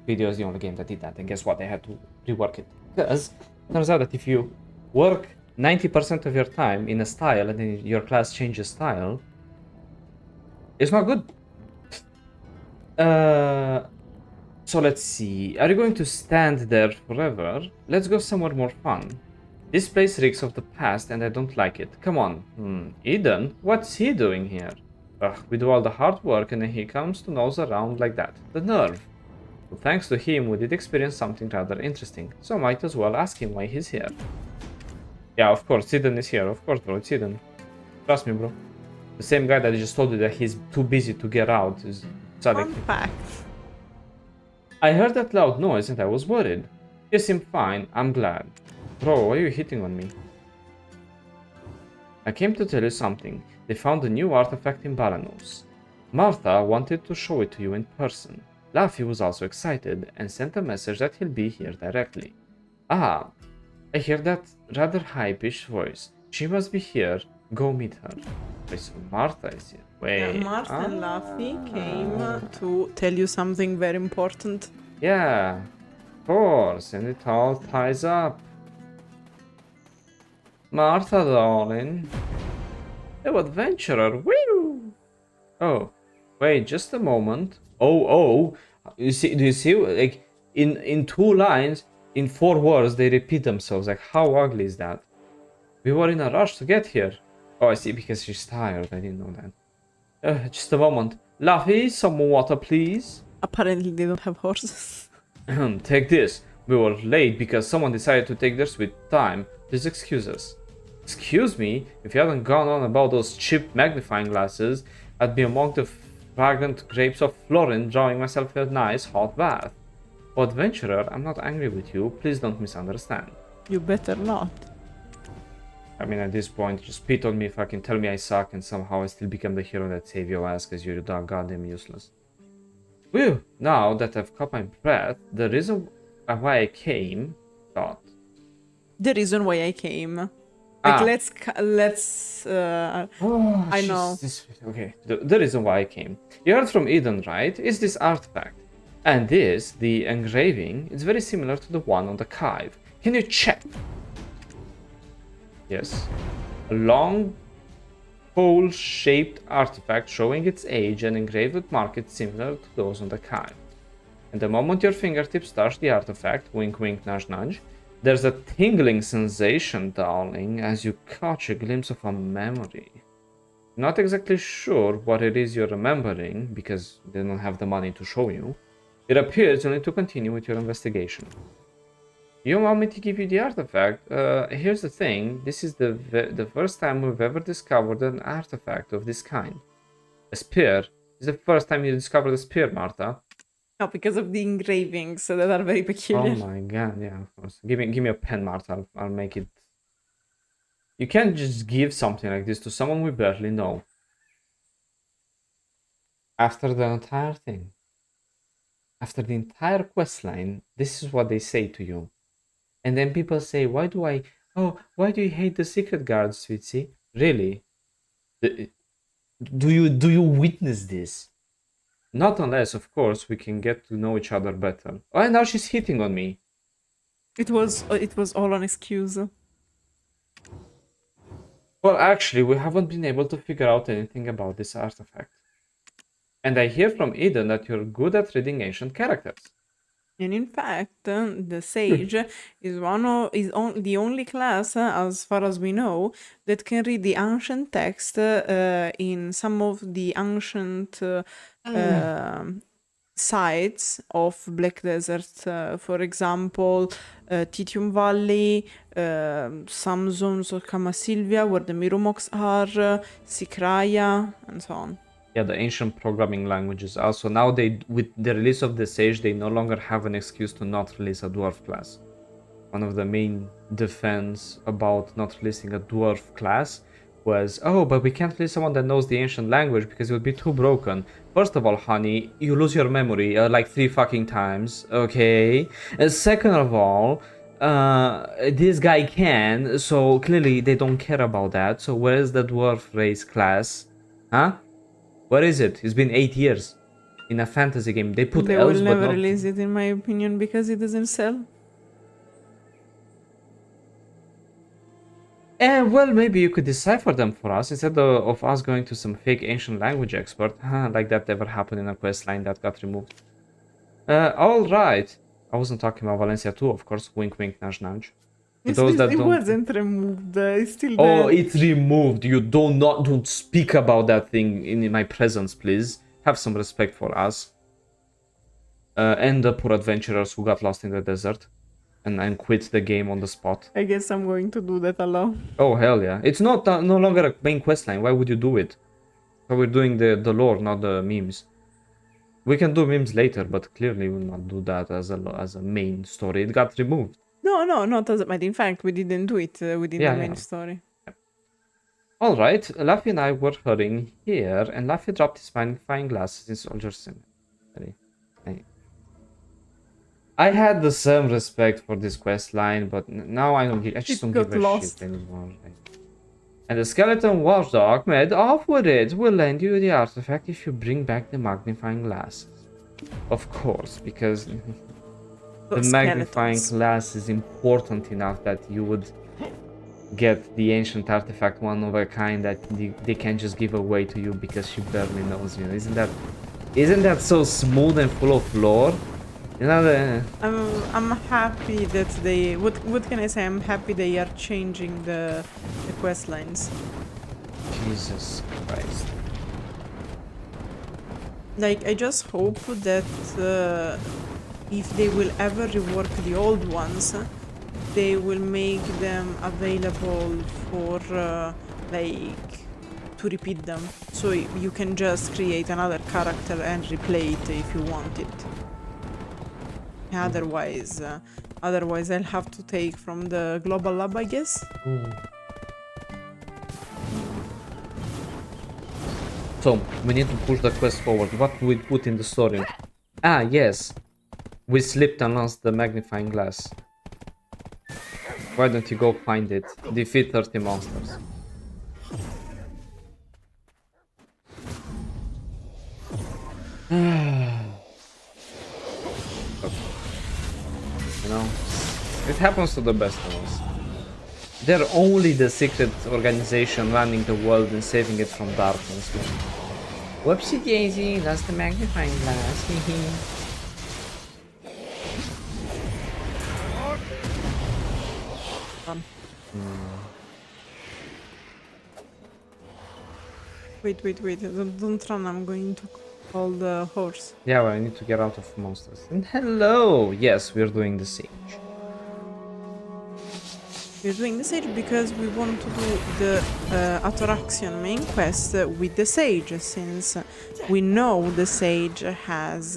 Speaker 1: video is the only game that did that, and guess what? They had to rework it. Because it turns out that if you work 90% of your time in a style and then your class changes style, it's not good. So let's see. Are you going to stand there forever? Let's go somewhere more fun. This place reeks of the past and I don't like it. Come on. Edan? What's he doing here? Ugh, we do all the hard work and then he comes to nose around like that. The nerve. Well, thanks to him, we did experience something rather interesting. So might as well ask him why he's here. Yeah, of course, Edan is here. Of course, bro, it's Edan. Trust me, bro. The same guy that just told you that he's too busy to get out is
Speaker 2: Fun fact.
Speaker 1: I heard that loud noise and I was worried. You seem fine, I'm glad. Bro, why are you hitting on me? I came to tell you something. They found a new artifact in Balanos. Martha wanted to show it to you in person. Laffy was also excited and sent a message that he'll be here directly. Ah, I hear that rather high-pitched voice. She must be here. Go meet her. Wait, so Martha is here. Wait.
Speaker 2: Yeah, Martha and Laffy came to tell you something very important.
Speaker 1: Yeah, of course, and it all ties up. Martha, darling. Oh, adventurer, woo! Oh, wait, just a moment. Oh, do you see, like, in 2 lines, in 4 words, they repeat themselves. Like, how ugly is that? We were in a rush to get here. Oh, I see, because she's tired. I didn't know that. Just a moment. Laffy, some more water, please.
Speaker 2: Apparently they don't have horses.
Speaker 1: Take this. We were late because someone decided to take their sweet time. Please excuse us. Excuse me? If you hadn't gone on about those cheap magnifying glasses, I'd be among the fragrant grapes of Florin drawing myself a nice hot bath. Oh, adventurer, I'm not angry with you. Please don't misunderstand.
Speaker 2: You better not.
Speaker 1: I mean, at this point, just spit on me if I can tell me I suck and somehow I still become the hero that save your ass because you're goddamn useless. Whew, now that I've caught my breath, the reason why I came, thought.
Speaker 2: The reason why I came. Like, let's
Speaker 1: Oh,
Speaker 2: I know.
Speaker 1: Okay, the reason why I came. You heard from Edan, right? It's this artifact. And this, the engraving, is very similar to the one on the Kyve. Can you check? Yes. A long, pole-shaped artifact showing its age and engraved with markings similar to those on the Kyve. And the moment your fingertips touch the artifact, wink wink nudge nudge, there's a tingling sensation, darling, as you catch a glimpse of a memory. Not exactly sure what it is you're remembering, because they don't have the money to show you. It appears you need to continue with your investigation. You want me to give you the artifact? Here's the thing, this is the first time we've ever discovered an artifact of this kind. A spear. This is the first time you discovered a spear, Martha.
Speaker 2: No, because of the engravings that are very peculiar.
Speaker 1: Oh my god, yeah, of course. Give me a pen, Marta. I'll make it. You can't just give something like this to someone we barely know. After the entire thing. After the entire quest line, this is what they say to you. And then people say, why do you hate the secret guards, Swittzy? Really? Do you witness this? Not unless, of course, we can get to know each other better. Oh, and now she's hitting on me.
Speaker 2: It was all an excuse.
Speaker 1: Well, actually, we haven't been able to figure out anything about this artifact. And I hear from Edan that you're good at reading ancient characters.
Speaker 2: And in fact, the sage is the only class, as far as we know, that can read the ancient text in some of the ancient sites of Black Desert. For example, Titium Valley, some zones of Kamasilvia where the Mirumoks are, Sikraya, and so on.
Speaker 1: Yeah, the ancient programming languages. Also, now with the release of the Sage, they no longer have an excuse to not release a dwarf class. One of the main defense about not releasing a dwarf class was, oh, but we can't release someone that knows the ancient language because it would be too broken. First of all, honey, you lose your memory like 3 fucking times, okay? And second of all, this guy can, so clearly they don't care about that. So where's the dwarf race class? Huh? Where is it? It's been 8 years in a fantasy game. They put
Speaker 2: They
Speaker 1: elves,
Speaker 2: will
Speaker 1: but
Speaker 2: never
Speaker 1: not...
Speaker 2: release it, in my opinion, because it doesn't sell.
Speaker 1: And well, maybe you could decipher them for us instead of us going to some fake ancient language expert. Like that ever happened in a quest line that got removed. Alright. I wasn't talking about Valencia 2, of course. Wink, wink, nudge, nudge.
Speaker 2: It wasn't removed. It's still
Speaker 1: Oh,
Speaker 2: there.
Speaker 1: it's removed. You don't speak about that thing in my presence, please. Have some respect for us. And the poor adventurers who got lost in the desert and quit the game on the spot.
Speaker 2: I guess I'm going to do that alone.
Speaker 1: Oh, hell yeah. It's not no longer a main questline. Why would you do it? So we're doing the lore, not the memes. We can do memes later, but clearly we'll not do that as a main story. It got removed.
Speaker 2: No, not as a matter. In fact, we didn't do it within the main story.
Speaker 1: Alright, Laffy and I were hurrying here, and Laffy dropped his magnifying glasses in Soldier's Cemetery. I had the same respect for this quest line, but now I just don't give a shit anymore. And the skeleton watchdog made off with it. We'll lend you the artifact if you bring back the magnifying glasses. Of course, because the magnifying glass is important enough that you would get the ancient artifact, one of a kind that they can't just give away to you because she barely knows you. Isn't that so smooth and full of lore? You know,
Speaker 2: I'm happy that they. What can I say? I'm happy they are changing the quest lines.
Speaker 1: Jesus Christ.
Speaker 2: Like, I just hope that if they will ever rework the old ones, they will make them available for to repeat them, so you can just create another character and replay it if you want it. Otherwise I'll have to take from the global lab, I guess.
Speaker 1: So, we need to push the quest forward. What do we put in the story? Ah, yes. We slipped and lost the magnifying glass. Why don't you go find it? Defeat 30 monsters. You know, it happens to the best of us. They're only the secret organization running the world and saving it from darkness. Whoopsie daisy, lost the magnifying glass.
Speaker 2: Wait, don't run, I'm going to call the horse.
Speaker 1: Yeah, well, I need to get out of monsters. And hello! Yes, we're doing the siege.
Speaker 2: We're doing the sage because we want to do the Ataraxian main quest with the sage, since we know the sage has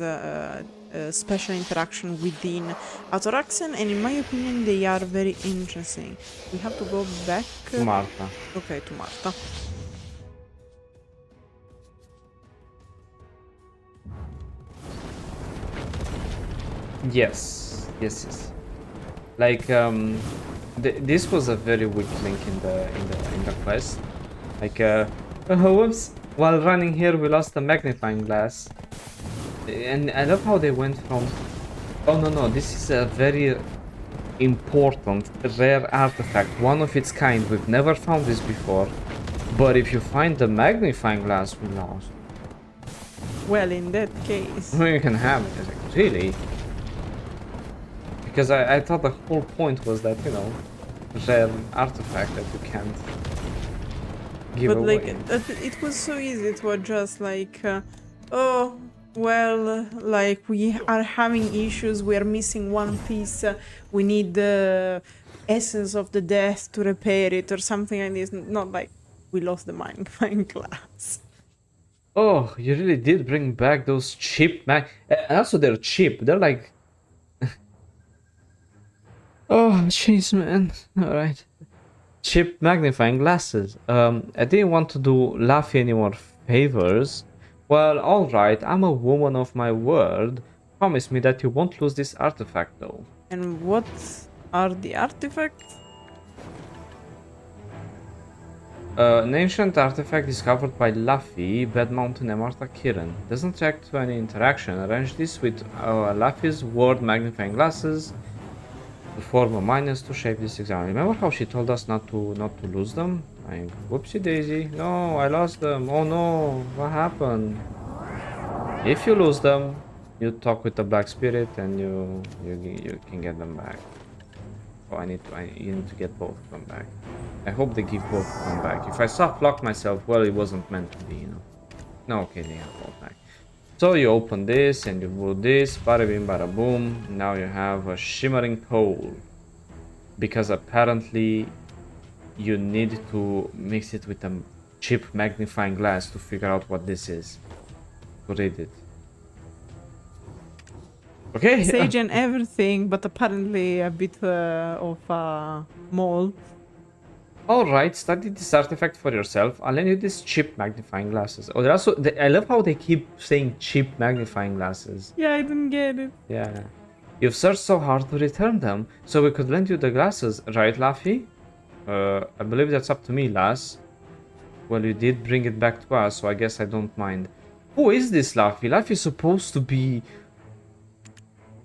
Speaker 2: special interaction within Atoraxen, and in my opinion they are very interesting. We have to go back...
Speaker 1: Martha.
Speaker 2: Okay, to Martha.
Speaker 1: Yes, yes, yes. Like this was a very weak link in the quest. Like whoops! While running here, we lost the magnifying glass, and I love how they went from. Oh no, this is a very important rare artifact, one of its kind. We've never found this before. But if you find the magnifying glass, we lost.
Speaker 2: Well, in that case,
Speaker 1: You can have it. Like, really? Because I thought the whole point was that, you know, rare artifact that you can't give
Speaker 2: but
Speaker 1: away.
Speaker 2: like it was so easy. It was just like, oh well, like we are having issues. We are missing one piece. We need the essence of the death to repair it, or something like this. Not like we lost the magnifying glass.
Speaker 1: Oh, you really did bring back those cheap and also they're cheap. They're like... Oh, jeez, man. Alright. Cheap magnifying glasses. I didn't want to do Laffy any more favors. Well, alright, I'm a woman of my word. Promise me that you won't lose this artifact, though.
Speaker 2: And what are the artifacts?
Speaker 1: An ancient artifact discovered by Laffy, Bed Mountain and Martha Kiran. Doesn't react to any interaction. Arrange this with Laffy's word magnifying glasses to form a minus to shape this exam. Remember how she told us not to lose them? Like, whoopsie daisy. No, I lost them. Oh no, what happened? If you lose them, you talk with the Black Spirit and you can get them back. Oh, you need to get both of them back. I hope they give both of them back. If I soft lock myself, well, it wasn't meant to be, you know. No, okay, they have both back. So you open this and you do this, bada bim bada boom. Now you have a shimmering pole. Because apparently you need to mix it with a cheap magnifying glass to figure out what this is. To read it. Okay.
Speaker 2: Sage and everything, but apparently a bit of a mole.
Speaker 1: Alright, study this artifact for yourself. I'll lend you these cheap magnifying glasses. Oh, they're also... I love how they keep saying cheap magnifying glasses.
Speaker 2: Yeah, I didn't get it.
Speaker 1: Yeah. You've searched so hard to return them, so we could lend you the glasses, right, Laffy? I believe that's up to me, Lass. Well, you did bring it back to us, so I guess I don't mind. Who is this Laffy? Laffy's supposed to be...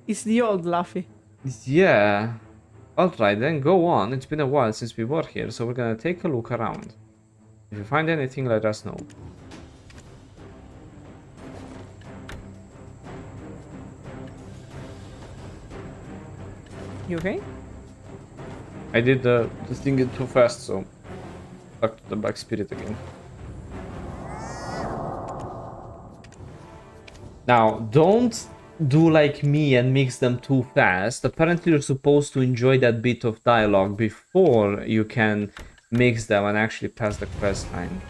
Speaker 2: It's the old Laffy.
Speaker 1: Yeah. Alright, then go on. It's been a while since we were here, so we're gonna take a look around. If you find anything, let us know.
Speaker 2: You okay?
Speaker 1: I did the thing too fast, so back to the Black Spirit again. Now, don't do like me and mix them too fast. Apparently you're supposed to enjoy that bit of dialogue before you can mix them and actually pass the quest line.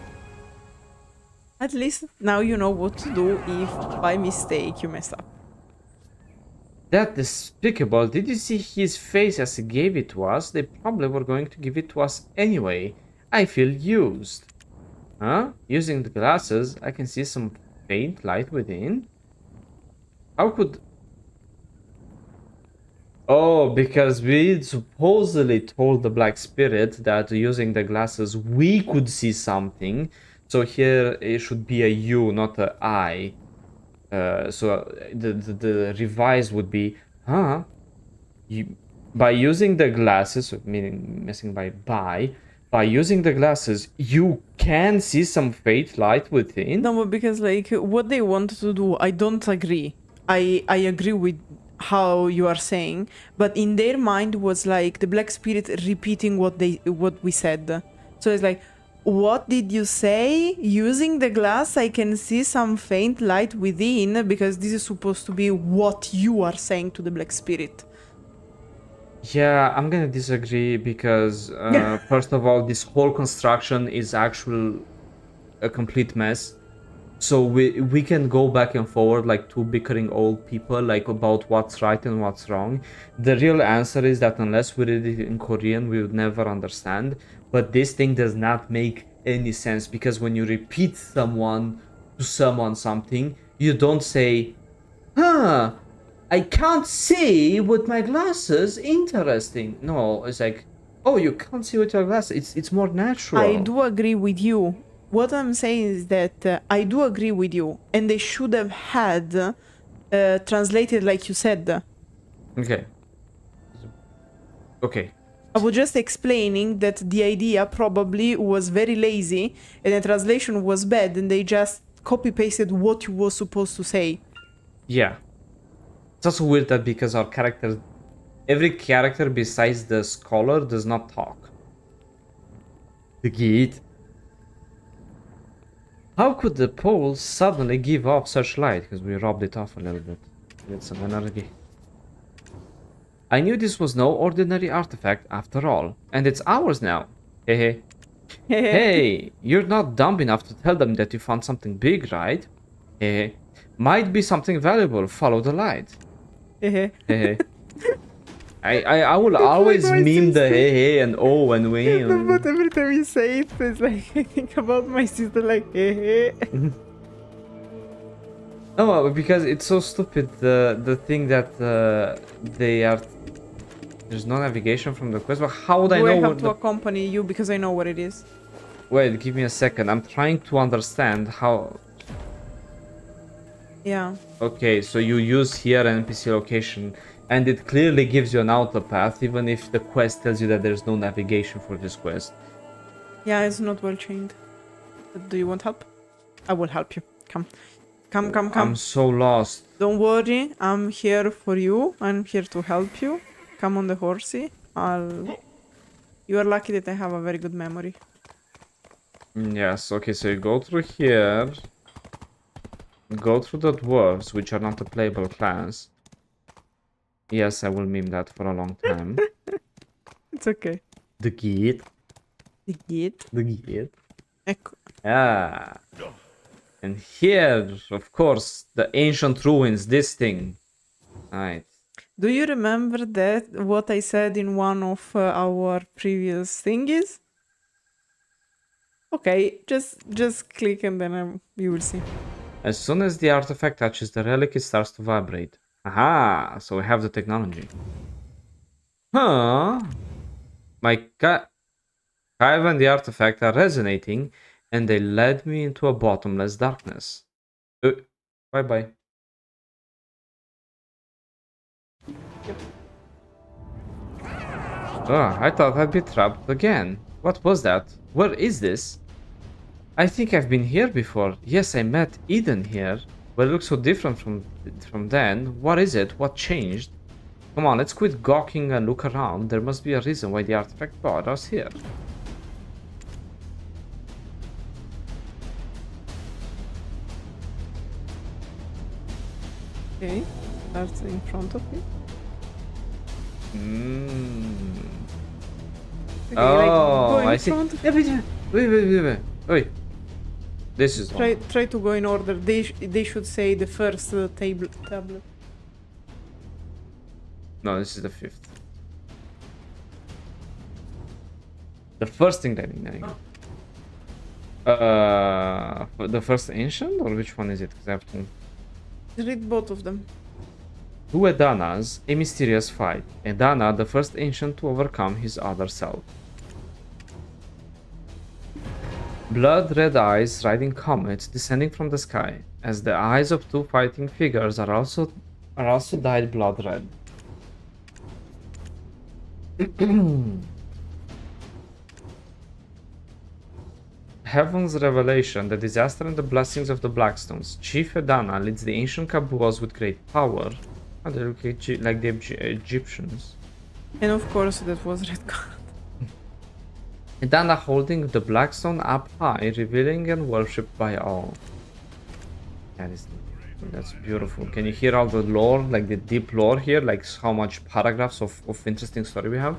Speaker 2: At least now you know what to do if by mistake you mess up.
Speaker 1: That despicable. Did you see his face as he gave it to us? They probably were going to give it to us anyway. I feel used. Huh? Using the glasses, I can see some faint light within. How could... Oh, because we supposedly told the Black Spirit that using the glasses we could see something. So here it should be a U, not a I. So the revise would be, huh? By using the glasses, meaning missing by using the glasses, you can see some faint light within.
Speaker 2: No, but because like what they wanted to do, I don't agree. I agree with how you are saying, but in their mind was like the Black Spirit repeating what we said. So it's like, what did you say? Using the glass, I can see some faint light within, because this is supposed to be what you are saying to the Black Spirit.
Speaker 1: Yeah, I'm gonna disagree because first of all, this whole construction is actually a complete mess. So we can go back and forward like two bickering old people like about what's right and what's wrong. The real answer is that unless we read it in Korean, we would never understand. But this thing does not make any sense because when you repeat someone to someone something, you don't say, huh, I can't see with my glasses, interesting. No, it's like, oh, you can't see with your glasses. It's more natural.
Speaker 2: I do agree with you. What I'm saying is that I do agree with you, and they should have had translated like you said.
Speaker 1: Okay. Okay.
Speaker 2: I was just explaining that the idea probably was very lazy, and the translation was bad, and they just copy-pasted what you were supposed to say.
Speaker 1: Yeah. It's also weird that because our characters, every character besides the scholar does not talk. The gate. How could the pole suddenly give off such light? Because we robbed it off a little bit. Get some energy. I knew this was no ordinary artifact after all, and it's ours now. Hey, hey, you're not dumb enough to tell them that you found something big, right? Hey, might be something valuable. Follow the light. Hey. I will always
Speaker 2: like my
Speaker 1: meme the
Speaker 2: sister.
Speaker 1: hey and oh and we.
Speaker 2: No, but every time you say it, it's like I think about my sister, like hey.
Speaker 1: No, because it's so stupid. The thing that they are. There's no navigation from the quest. But how would I
Speaker 2: Do
Speaker 1: know?
Speaker 2: I have
Speaker 1: what
Speaker 2: to
Speaker 1: the...
Speaker 2: accompany you because I know what it is?
Speaker 1: Wait, give me a second. I'm trying to understand how.
Speaker 2: Yeah.
Speaker 1: Okay, so you use here an NPC location, and it clearly gives you an auto path, even if the quest tells you that there's no navigation for this quest.
Speaker 2: Yeah, it's not well chained. But do you want help? I will help you. Come. Come.
Speaker 1: I'm so lost.
Speaker 2: Don't worry, I'm here for you. I'm here to help you. Come on the horsey. You are lucky that I have a very good memory.
Speaker 1: Yes, okay, so you go through here. Go through the dwarves, which are not a playable class. Yes, I will meme that for a long time.
Speaker 2: It's okay.
Speaker 1: The gate.
Speaker 2: The gate.
Speaker 1: The gate.
Speaker 2: Ecco.
Speaker 1: Ah. And here, of course, the ancient ruins, this thing. Right.
Speaker 2: Do you remember that what I said in one of our previous thingies? Okay, just click and then you will see.
Speaker 1: As soon as the artifact touches the relic, it starts to vibrate. Aha! So we have the technology. Huh? My Kyve and the artifact are resonating, and they led me into a bottomless darkness. Bye-bye. Oh, I thought I'd be trapped again. What was that? Where is this? I think I've been here before. Yes, I met Edan here. But it looks so different from then. What is it? What changed? Come on, let's quit gawking and look around. There must be a reason why the artifact brought us here.
Speaker 2: Okay, that's in front of me. Okay,
Speaker 1: Oh,
Speaker 2: go in
Speaker 1: I see.
Speaker 2: front.
Speaker 1: Wait. This is one.
Speaker 2: Try to go in order. They should say the first tablet.
Speaker 1: No, this is the fifth. The first thing that I know. The first ancient, or which one is it? Because I have to.
Speaker 2: Read both of them.
Speaker 1: Two Edanas, a mysterious fight. Edana, the first ancient to overcome his other self. Blood-red eyes riding comets descending from the sky, as the eyes of two fighting figures are also dyed blood-red. Heaven's revelation, the disaster and the blessings of the Blackstones. Chief Edana leads the ancient Kibelius with great power. Oh, they look like the Egyptians.
Speaker 2: And of course that was red card.
Speaker 1: Edana holding the Blackstone up high, revealing and worshipped by all. That's beautiful. Can you hear all the lore, like the deep lore here, like how much paragraphs of interesting story we have?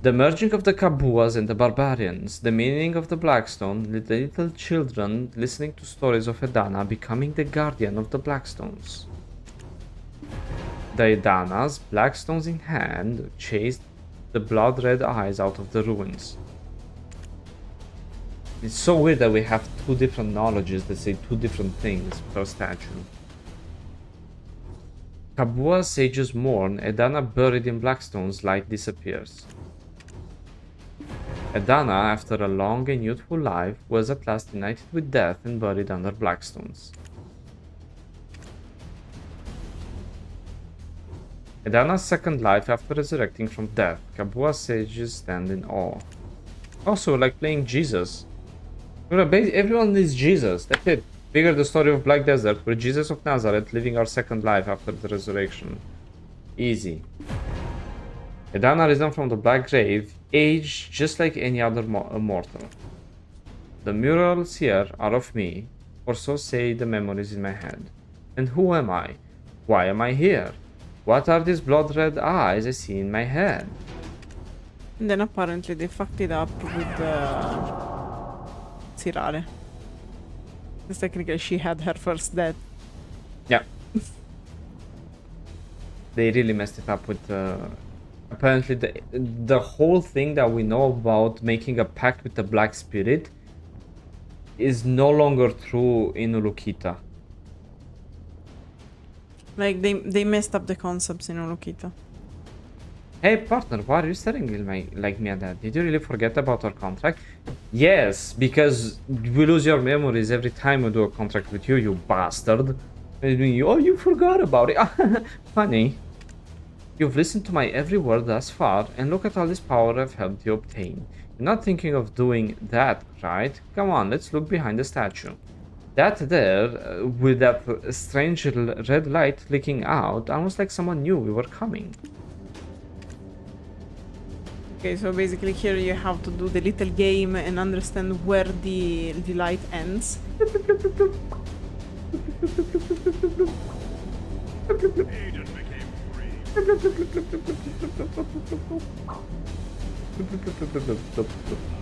Speaker 1: The merging of the Kabuas and the barbarians, the meaning of the Blackstone, the little children listening to stories of Edana becoming the guardian of the Blackstones. The Edanas, Blackstones in hand, chased the blood-red eyes out of the ruins. It's so weird that we have two different knowledges that say two different things per statue. Kabua sages mourn, Edana buried in Blackstone's light disappears. Edana, after a long and youthful life, was at last united with death and buried under Blackstones. Edana's second life after resurrecting from death, Kabua sages stand in awe. Also, like playing Jesus. Everyone is Jesus, that's it. Figure the story of Black Desert, we're Jesus of Nazareth living our second life after the resurrection. Easy. Edana risen from the black grave, aged just like any other mortal. The murals here are of me, or so say the memories in my head. And who am I? Why am I here? What are these blood-red eyes I see in my head?
Speaker 2: And then apparently they fucked it up with Cirale. Because technically she had her first death.
Speaker 1: Yeah. They really messed it up with apparently the whole thing that we know about making a pact with the Black Spirit is no longer true in Ulukita.
Speaker 2: Like they messed up the concepts in Ulukita.
Speaker 1: Hey partner, why are you staring at me like me at that? Did you really forget about our contract? Yes, because we lose your memories every time we do a contract with you, you bastard. Oh, you forgot about it. Funny. You've listened to my every word thus far, and look at all this power I've helped you obtain. You're not thinking of doing that, right? Come on, let's look behind the statue. That there, with that strange red light leaking out, almost like someone knew we were coming.
Speaker 2: Okay, so basically here you have to do the little game and understand where the light ends.
Speaker 3: Edan became free.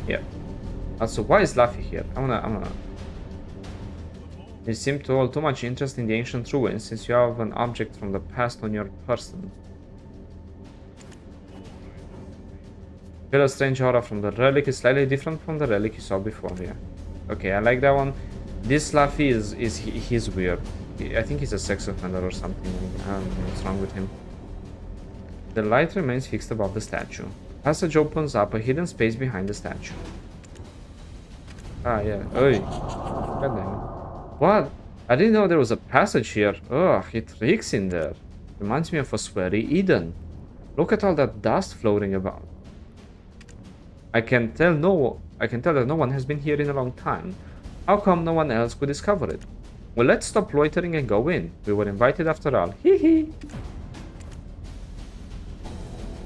Speaker 1: Yeah. Also, why is Laffy here? I'm gonna. You seem to hold too much interest in the ancient ruins since you have an object from the past on your person. Feel a strange aura from the relic is slightly different from the relic you saw before here. Okay, I like that one. This Laffy he's weird. I think he's a sex offender or something. I don't know what's wrong with him. The light remains fixed above the statue. Passage opens up a hidden space behind the statue. Ah, yeah. Oi. God damn it. What? I didn't know there was a passage here. Ugh, it reeks in there. Reminds me of a sweary Edan. Look at all that dust floating about. I can tell that no one has been here in a long time. How come no one else could discover it? Well, let's stop loitering and go in. We were invited after all. Hee hee.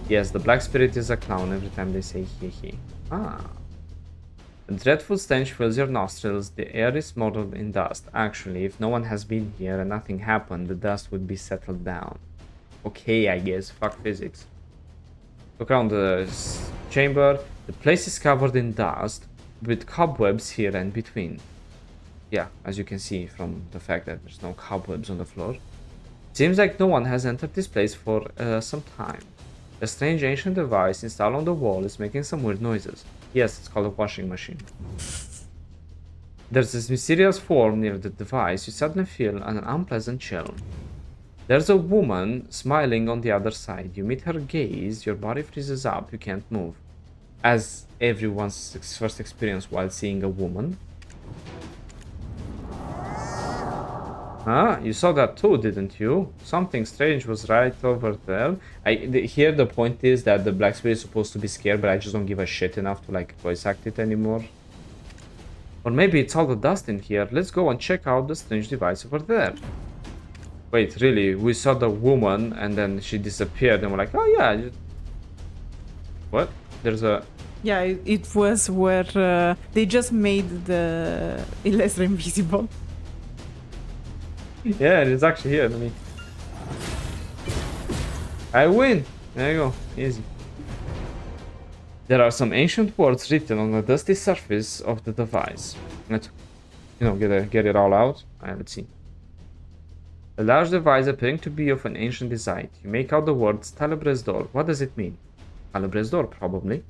Speaker 1: Yes, the Black Spirit is a clown every time they say hee hee. Ah. A dreadful stench fills your nostrils. The air is smothered in dust. Actually, if no one has been here and nothing happened, the dust would be settled down. Okay, I guess. Fuck physics. Look around the chamber. The place is covered in dust, with cobwebs here and between. Yeah, as you can see from the fact that there's no cobwebs on the floor. Seems like no one has entered this place for some time. A strange ancient device installed on the wall is making some weird noises. Yes, it's called a washing machine. There's this mysterious form near the device. You suddenly feel an unpleasant chill. There's a woman smiling on the other side. You meet her gaze, your body freezes up, you can't move. As everyone's first experience while seeing a woman. You saw that too, didn't you? Something strange was right over there. Here the point is that the Black Spirit is supposed to be scared, but I just don't give a shit enough to like voice act it anymore. Or maybe it's all the dust in here. Let's go and check out the strange device over there. Wait, really? We saw the woman and then she disappeared and we're like, oh yeah. What? There's a...
Speaker 2: Yeah, it was where they just made the Illustra invisible.
Speaker 1: Yeah, it's actually here. Let me... I win! There you go. Easy. There are some ancient words written on the dusty surface of the device. Let's, get it all out. Let's see. A large device appearing to be of an ancient design. You make out the words Talebres door. What does it mean? Talebres door, probably.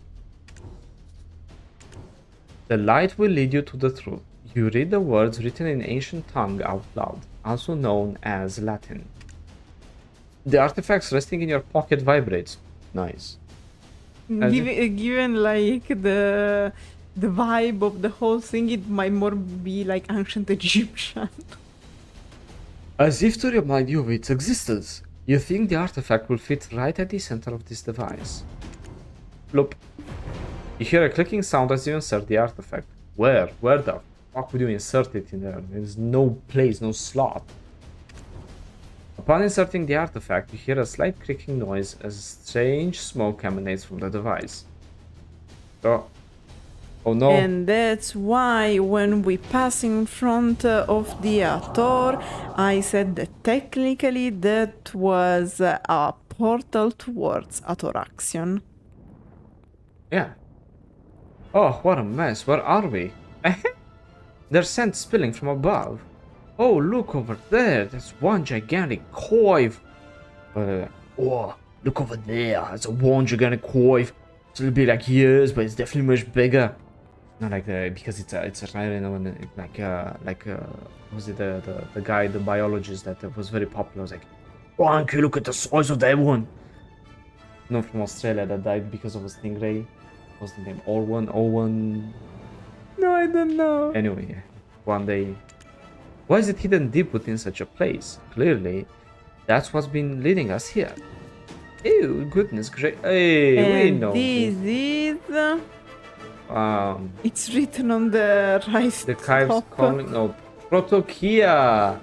Speaker 1: The light will lead you to the truth. You read the words written in ancient tongue out loud, also known as Latin. The artifacts resting in your pocket vibrates. Nice.
Speaker 2: Given like the vibe of the whole thing, it might more be like ancient Egyptian.
Speaker 1: As if to remind you of its existence, you think the artifact will fit right at the center of this device. Bloop. You hear a clicking sound as you insert the artifact. Where? Where the fuck would you insert it in there? There's no place, no slot. Upon inserting the artifact, you hear a slight creaking noise as strange smoke emanates from the device. Oh no.
Speaker 2: And that's why when we pass in front of the Ator, I said that technically that was a portal towards Atoraxion.
Speaker 1: Yeah. Oh, what a mess. Where are we? There's scent spilling from above. Oh, look over there. That's one gigantic Kyve. Oh, look over there. That's a one gigantic Kyve. It's a little bit like yours, but it's definitely much bigger. Not like the, because it's a like was it the guy, the biologist that was very popular, was like, oh, can you look at the size of that one? No, from Australia that died because of a stingray. What's the name? Owen?
Speaker 2: No, I don't know.
Speaker 1: Anyway, one day. Why is it hidden deep within such a place? Clearly, that's what's been leading us here. Ew, goodness gracious. Hey, we know
Speaker 2: this is... it's written on the right
Speaker 1: the Kyve's
Speaker 2: top.
Speaker 1: calling... No, Protokia!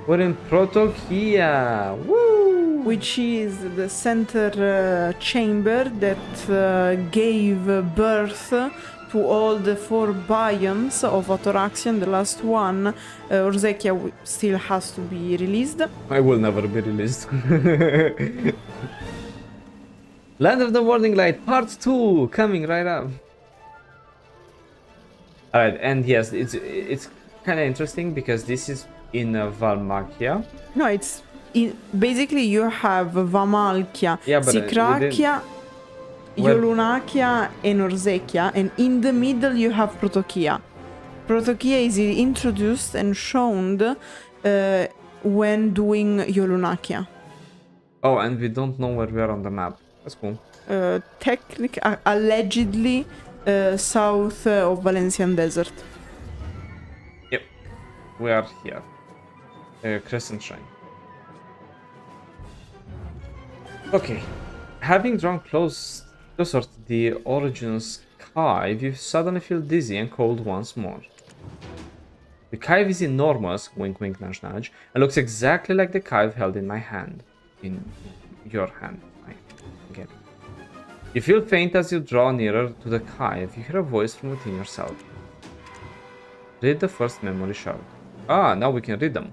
Speaker 1: We're in Protokia! Woo!
Speaker 2: Which is the center chamber that gave birth to all the 4 biomes of Atoraxion. The last one, Orzekia, still has to be released.
Speaker 1: I will never be released. Land of the Morning Light Part 2 coming right up. Alright, and yes, it's kind of interesting because this is in Valmakia.
Speaker 2: No, it's... basically you have Vamalkia,
Speaker 1: Yeah, but,
Speaker 2: Sikrakia,
Speaker 1: Where-
Speaker 2: Yolunakia and Orzekia, and in the middle you have Protokia. Protokia is introduced and shown when doing Yolunakia.
Speaker 1: Oh, and we don't know where we are on the map. That's cool.
Speaker 2: Allegedly south of Valencian Desert.
Speaker 1: Yep, we are here. Crescent Shrine. Okay, having drawn closer to the origin's Kyve, you suddenly feel dizzy and cold once more. The Kyve is enormous, wink wink nudge nudge, and looks exactly like the Kyve held in my hand. In your hand, I get it. You feel faint as you draw nearer to the Kyve. You hear a voice from within yourself. Read the first memory shard. Ah, now we can read them.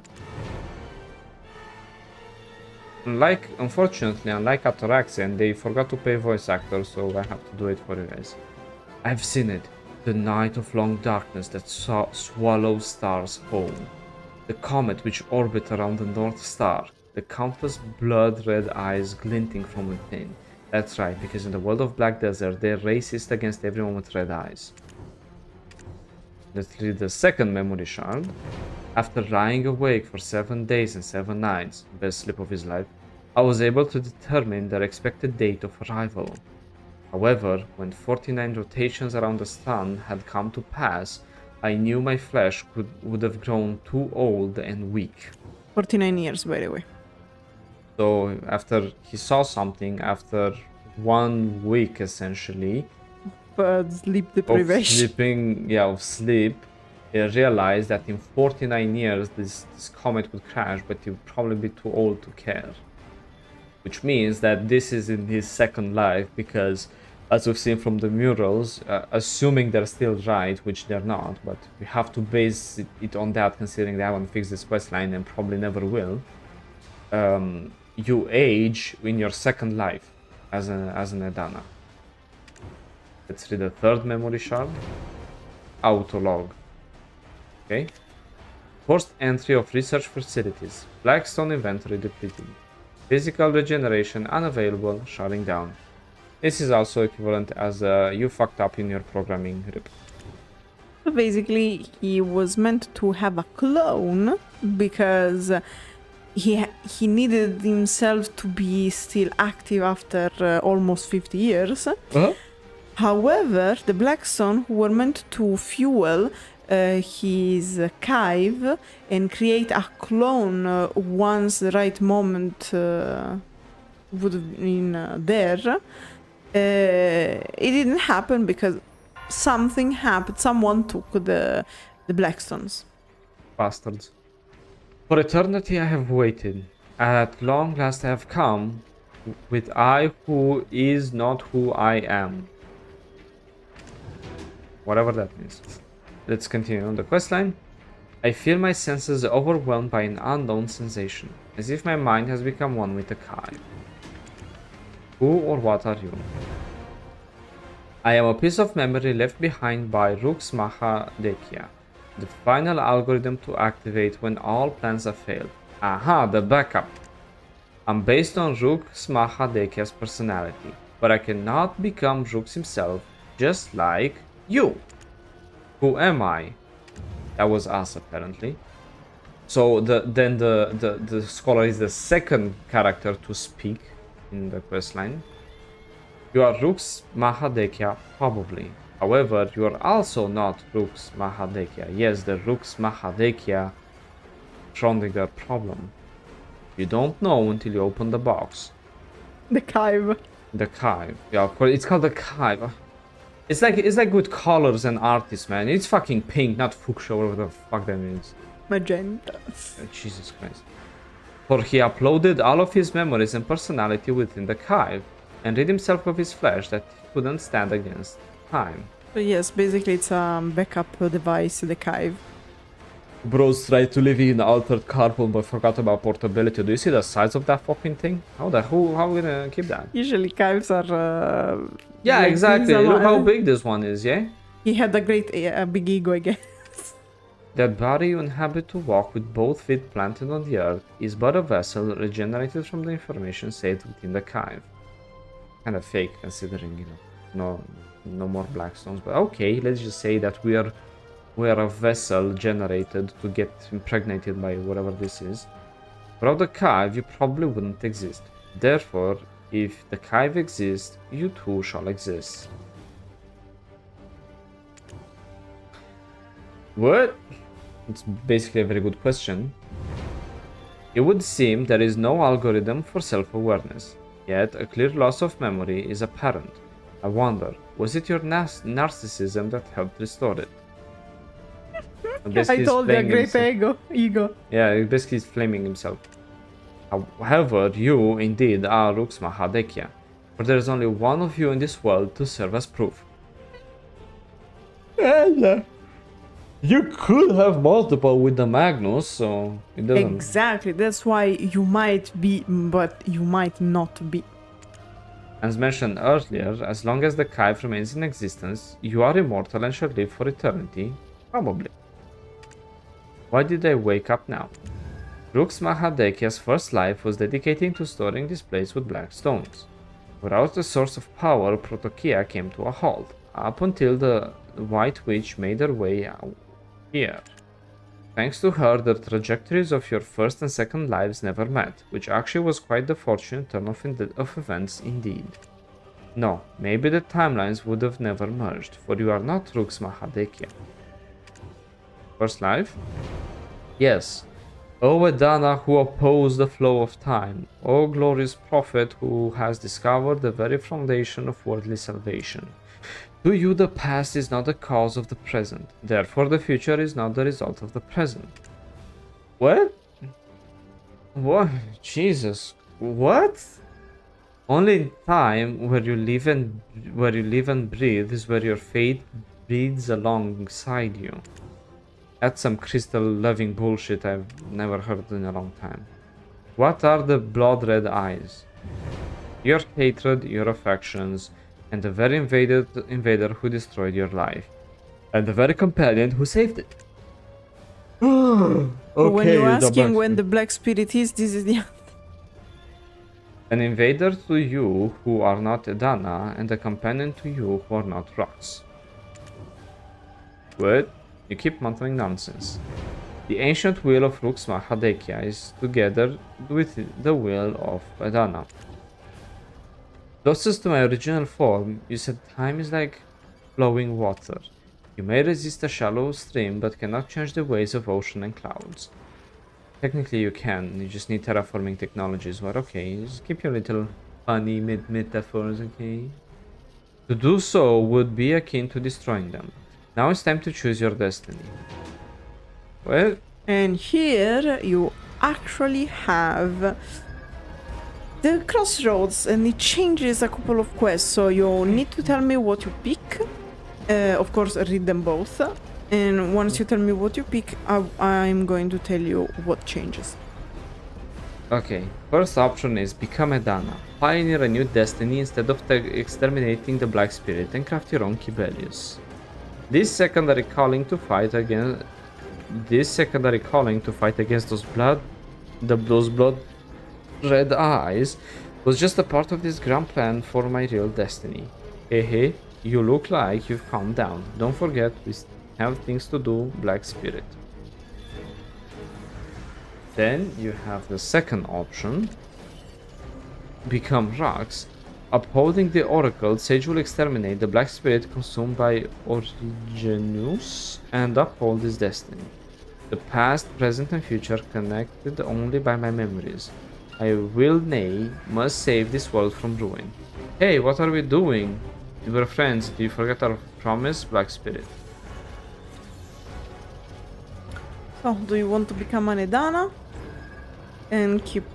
Speaker 1: Unfortunately, unlike Atoraxion, they forgot to pay voice actors, so I have to do it for you guys. I've seen it. The night of long darkness that swallows stars whole. The comet which orbits around the North Star. The countless blood-red eyes glinting from within. That's right, because in the world of Black Desert, they're racist against everyone with red eyes. Let's read the second memory shard. After lying awake for 7 days and 7 nights, best sleep of his life, I was able to determine their expected date of arrival. However, when 49 rotations around the sun had come to pass, I knew my flesh would have grown too old and weak.
Speaker 2: 49 years, by the way.
Speaker 1: So after he saw something, after 1 week essentially,
Speaker 2: Sleep deprivation.
Speaker 1: of sleep, he realized that in 49 years this comet would crash, but he would probably be too old to care. Which means that this is in his second life, because as we've seen from the murals, assuming they're still right, which they're not, but we have to base it on that, considering they haven't fixed this questline and probably never will. You age in your second life as an Edana. Let's read the third memory shard. Autolog. Okay. Forced entry of research facilities. Blackstone inventory depleted. Physical regeneration unavailable, shutting down. This is also equivalent as you fucked up in your programming. Rip.
Speaker 2: So basically, he was meant to have a clone because he needed himself to be still active after almost 50 years. However, the Blackstone who were meant to fuel his Kyve and create a clone once the right moment would have been there. It didn't happen because something happened. Someone took the Blackstones.
Speaker 1: Bastards. For eternity I have waited. At long last I have come with I who is not who I am. Whatever that means. Let's continue on the questline. I feel my senses overwhelmed by an unknown sensation, as if my mind has become one with the Kyve. Who or what are you? I am a piece of memory left behind by Rux Mahadekia, the final algorithm to activate when all plans have failed. Aha, the backup. I'm based on Rux Mahadekia's personality, but I cannot become Rux himself, just like you. Who am I? That was us, apparently. So the scholar is the second character to speak in the questline. You are Rux Mahadekia, probably. However, you are also not Rux Mahadekia. Yes, the Rux Mahadekia Schrödinger problem. You don't know until you open the box.
Speaker 2: The Kyve.
Speaker 1: The Kyve. Yeah, of course, it's called the Kyve. It's like with colors and artists, man. It's fucking pink, not fuchsia, whatever the fuck that means.
Speaker 2: Magenta.
Speaker 1: Jesus Christ. For he uploaded all of his memories and personality within the Kyve, and rid himself of his flesh that he couldn't stand against time.
Speaker 2: So yes, basically it's a backup device, the Kyve.
Speaker 1: Bros tried to live in altered carbon but forgot about portability. Do you see the size of that fucking thing? How are we gonna keep that?
Speaker 2: Usually Kyves are...
Speaker 1: yeah,
Speaker 2: like
Speaker 1: exactly.
Speaker 2: these
Speaker 1: Look how big this one is, yeah?
Speaker 2: He had a big ego, I guess.
Speaker 1: That body you inhabit to walk with both feet planted on the earth is but a vessel regenerated from the information saved within the Kyve. Kind of fake, considering, you know, no more Blackstones. But okay, let's just say that we are a vessel generated to get impregnated by whatever this is. Without the Kyve, you probably wouldn't exist. Therefore, if the Kyve exists, you too shall exist. What? It's basically a very good question. It would seem there is no algorithm for self-awareness, yet a clear loss of memory is apparent. I wonder, was it your narcissism that helped restore it?
Speaker 2: I told you, a great ego.
Speaker 1: Yeah, he basically is flaming himself. However, you indeed are Rux Mahadekia, for there is only one of you in this world to serve as proof. And you could have multiple with the Magnus, so it doesn't...
Speaker 2: Exactly, that's why you might be, but you might not be.
Speaker 1: As mentioned earlier, as long as the Kyve remains in existence, you are immortal and shall live for eternity, probably. Why did I wake up now? Rux Mahadekia's first life was dedicating to storing this place with black stones. Without a source of power, Protokia came to a halt, up until the White Witch made her way out here. Thanks to her, the trajectories of your first and second lives never met, which actually was quite the fortunate turn of events indeed. No, maybe the timelines would have never merged, for you are not Rux Mahadekia. First life? Yes. O Edana, who opposed the flow of time. O glorious prophet who has discovered the very foundation of worldly salvation. To you the past is not the cause of the present, therefore the future is not the result of the present. What? What? Jesus. What? Only in time where you live and breathe is where your fate breathes alongside you. That's some crystal loving bullshit I've never heard in a long time. What are the blood red eyes? Your hatred, your affections, and the very invader who destroyed your life, and the very companion who saved it.
Speaker 2: When you're asking when the black spirit is, this is the
Speaker 1: An invader to you who are not Edana, and a companion to you who are not rocks. What? You keep muttering nonsense. The ancient will of Ruxma Hadekia is together with the will of Edana. Closest to my original form, you said time is like flowing water. You may resist a shallow stream, but cannot change the ways of ocean and clouds. Technically you can, you just need terraforming technologies, but okay, just keep your little funny metaphors, okay? To do so would be akin to destroying them. Now it's time to choose your destiny. Well...
Speaker 2: And here you actually have the Crossroads, and it changes a couple of quests, so you need to tell me what you pick. Of course, read them both. And once you tell me what you pick, I'm going to tell you what changes.
Speaker 1: Okay, first option is become Edana. Pioneer a new destiny instead of exterminating the Black Spirit and craft your own Kibelius. This secondary calling to fight against those blood red eyes was just a part of this grand plan for my real destiny. Hey, you look like you've calmed down. Don't forget, we have things to do, Black Spirit. Then you have the second option. Become rocks. Upholding the oracle, Sage will exterminate the Black Spirit consumed by Origenus and uphold his destiny. The past, present and future connected only by my memories. I will, nay, must save this world from ruin. Hey, what are we doing? We were friends. Do you forget our promise, Black Spirit?
Speaker 2: So, do you want to become an Edana and keep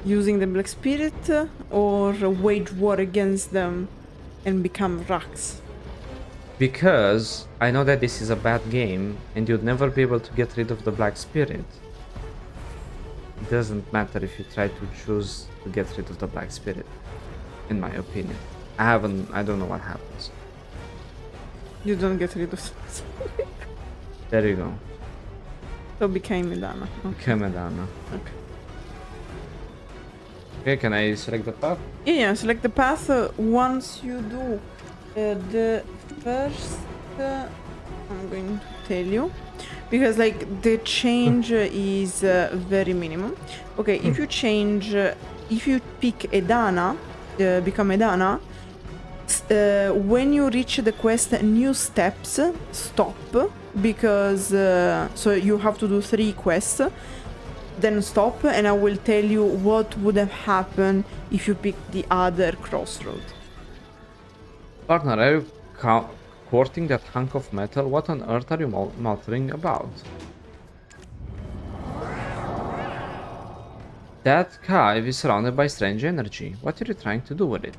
Speaker 2: using the Black Spirit, or wage war against them and become rocks?
Speaker 1: Because I know that this is a bad game and you'd never be able to get rid of the Black Spirit. It doesn't matter if you try to choose to get rid of the Black Spirit, in my opinion. I don't know what happens.
Speaker 2: You don't get rid of it.
Speaker 1: There you go.
Speaker 2: So became Edana. Okay.
Speaker 1: Become Edana. Okay, can I select the path?
Speaker 2: Yeah, select the path. Once you do the first, I'm going to tell you, because like the change is very minimum. Okay, if you change, if you pick Edana, become Edana, when you reach the quest new steps, stop, because so you have to do 3 quests, then stop, and I will tell you what would have happened if you pick the other Crossroad.
Speaker 1: Partner, are you courting that hunk of metal? What on earth are you muttering about? That Kyve is surrounded by strange energy. What are you trying to do with it?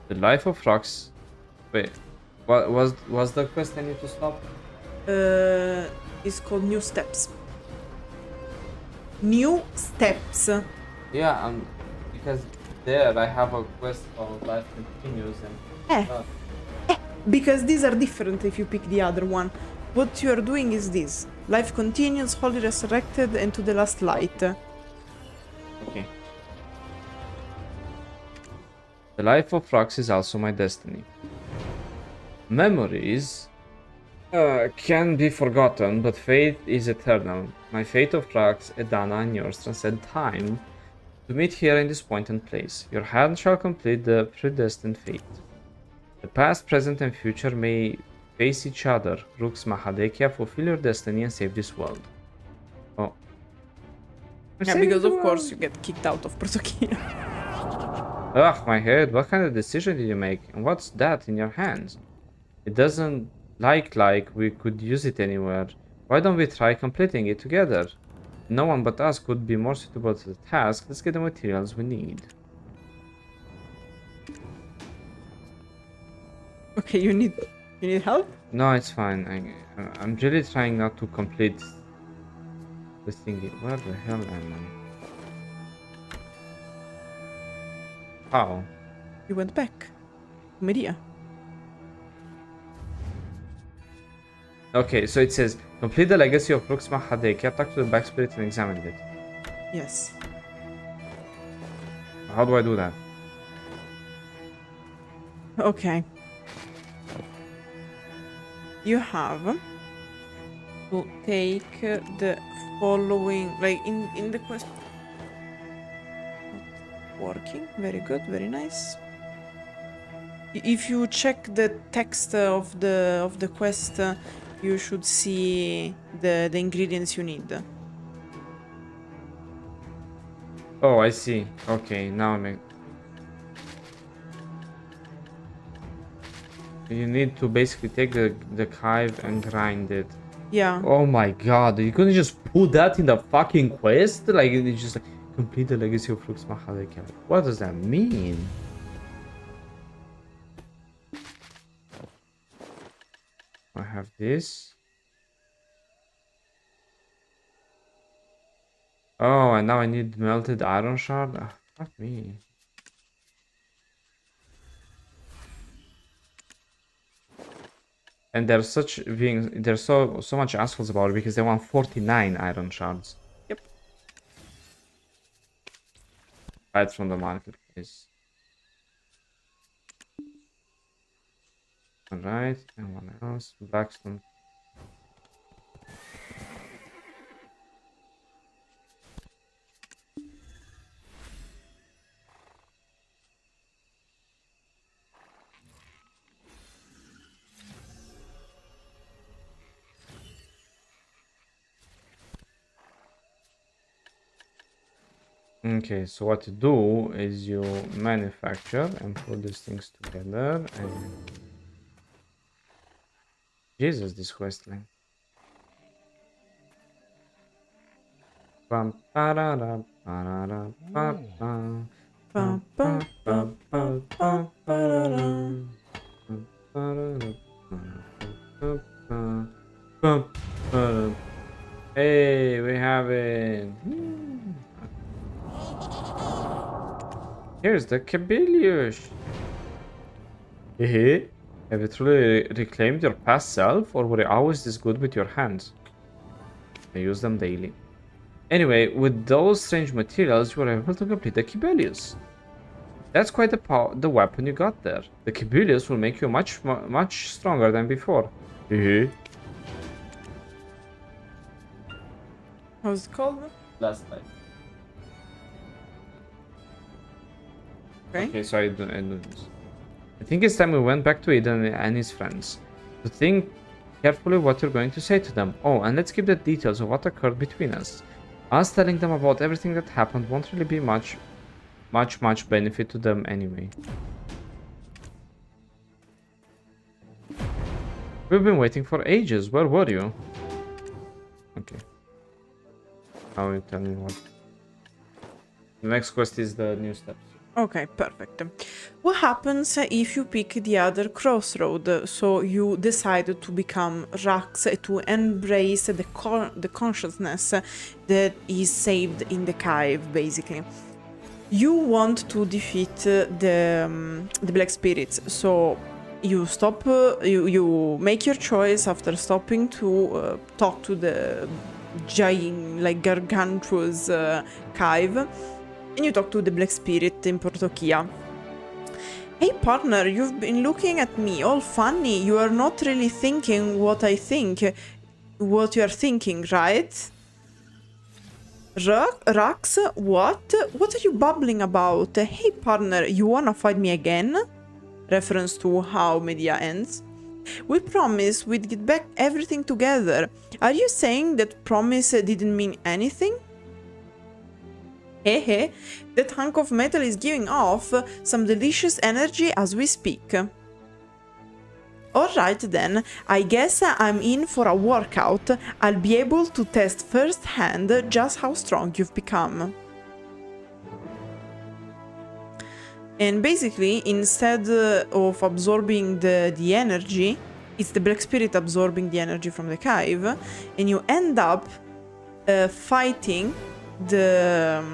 Speaker 1: The life of rocks. Wait, what was the quest I need to stop?
Speaker 2: It's called New Steps. New Steps.
Speaker 1: Yeah, because there I have a quest called Life Continues and...
Speaker 2: Because these are different if you pick the other one. What you are doing is this. Life Continues, Holy Resurrected, and To the Last Light.
Speaker 1: Okay. The life of rocks is also my destiny. Memories can be forgotten, but fate is eternal. My fate of rocks, Edana, and yours transcend time to meet here in this point and place. Your hand shall complete the predestined fate. The past, present, and future may face each other. Rux Mahadekia, fulfill your destiny and save this world. Oh.
Speaker 2: Yeah, because of course you get kicked out of Protokia.
Speaker 1: Ugh, my head, what kind of decision did you make? And what's that in your hands? It doesn't like we could use it anywhere. Why don't we try completing it together? No one but us could be more suitable to the task. Let's get the materials we need.
Speaker 2: Okay, you need help?
Speaker 1: No, it's fine. I'm really trying not to complete this thing. Where the hell am I? How?
Speaker 2: You went back to Medea.
Speaker 1: Okay, so it says, complete the legacy of Lux Mahadeki, talk to the back spirit and examine it.
Speaker 2: Yes.
Speaker 1: How do I do that?
Speaker 2: Okay. You have to take the following, like in the quest. Not working. Very good. Very nice. If you check the text of the quest, you should see the ingredients you need.
Speaker 1: Oh, I see. Okay, now I make... You need to basically take the Kyve and grind it.
Speaker 2: Yeah.
Speaker 1: Oh my god, you couldn't just put that in the fucking quest? Like, it's just like, complete the legacy of Lux Mahadeki. What does that mean? I have this. Oh, and now I need melted iron shard? Ah, fuck me. And they're so much assholes about it because they want 49 iron shards.
Speaker 2: Yep.
Speaker 1: Right from the marketplace. Alright, and one else. Blackstone. Okay, so what you do is you manufacture and put these things together and... Jesus, this questline. Bum, ba-da-da, ba-da-da, ba-ba.
Speaker 2: Ba, ba, ba, ba, ba, ba-da-da.
Speaker 1: Hey, we have it. Here's the Kibelius. Hehe. Have you truly reclaimed your past self, or were you always this good with your hands? I use them daily. Anyway, with those strange materials, you were able to complete the Kibelius. That's quite the weapon you got there. The Kibelius will make you much stronger than before. Hehe.
Speaker 2: How's it called?
Speaker 1: Last night.
Speaker 2: Okay.
Speaker 1: Okay, so I do this. I think it's time we went back to Edan and his friends. To think carefully what you're going to say to them. Oh, and let's keep the details of what occurred between us. Us telling them about everything that happened won't really be much benefit to them anyway. We've been waiting for ages. Where were you? Okay. Now you tell me what. The next quest is the new steps.
Speaker 2: Okay, perfect. What happens if you pick the other crossroad? So you decide to become Rax, to embrace the consciousness that is saved in the Kyve, basically. You want to defeat the Black Spirits, so you stop. You make your choice after stopping to talk to the giant, like gargantuous Kyve. And you talk to the Black Spirit in Portokia. Hey partner, you've been looking at me all funny. You are not really thinking what I think, what you are thinking, right? Rax, what? What are you babbling about? Hey partner, you wanna fight me again? Reference to how Medea ends. We promised we'd get back everything together. Are you saying that promise didn't mean anything? Hehe, that hunk of metal is giving off some delicious energy as we speak. Alright then, I guess I'm in for a workout. I'll be able to test firsthand just how strong you've become. And basically, instead of absorbing the energy, it's the Black Spirit absorbing the energy from the Kyve, and you end up fighting the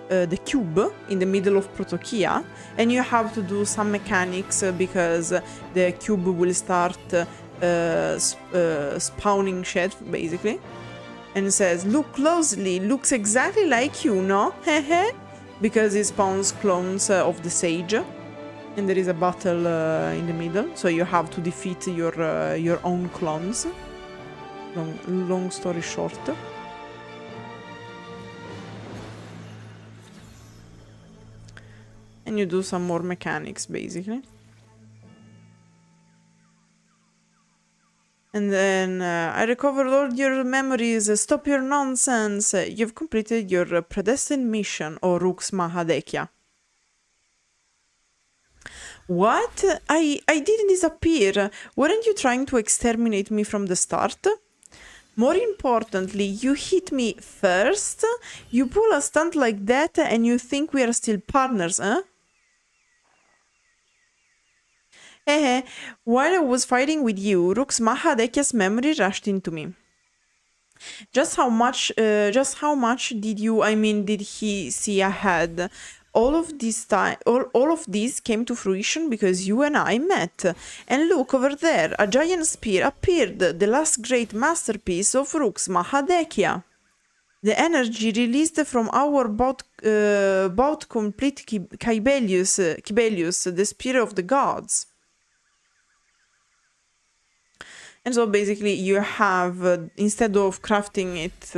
Speaker 2: the cube in the middle of Protokia, and you have to do some mechanics because the cube will start spawning shit, basically. And it says, look closely, looks exactly like you, no? Hehe. Because it spawns clones of the sage. And there is a battle in the middle, so you have to defeat your own clones. Long story short. And you do some more mechanics, basically. And then I recovered all your memories. Stop your nonsense. You've completed your predestined mission, O Rux Mahadekya. What? I didn't disappear. Weren't you trying to exterminate me from the start? More importantly, you hit me first. You pull a stunt like that and you think we are still partners, huh? While I was fighting with you, Rux Mahadekya's memory rushed into me. Just how much did he see ahead? All of this came to fruition because you and I met. And look over there, a giant spear appeared, the last great masterpiece of Rux Mahadekya. The energy released from our bout complete Kibelius, the spear of the gods. And so basically you have, instead of crafting it,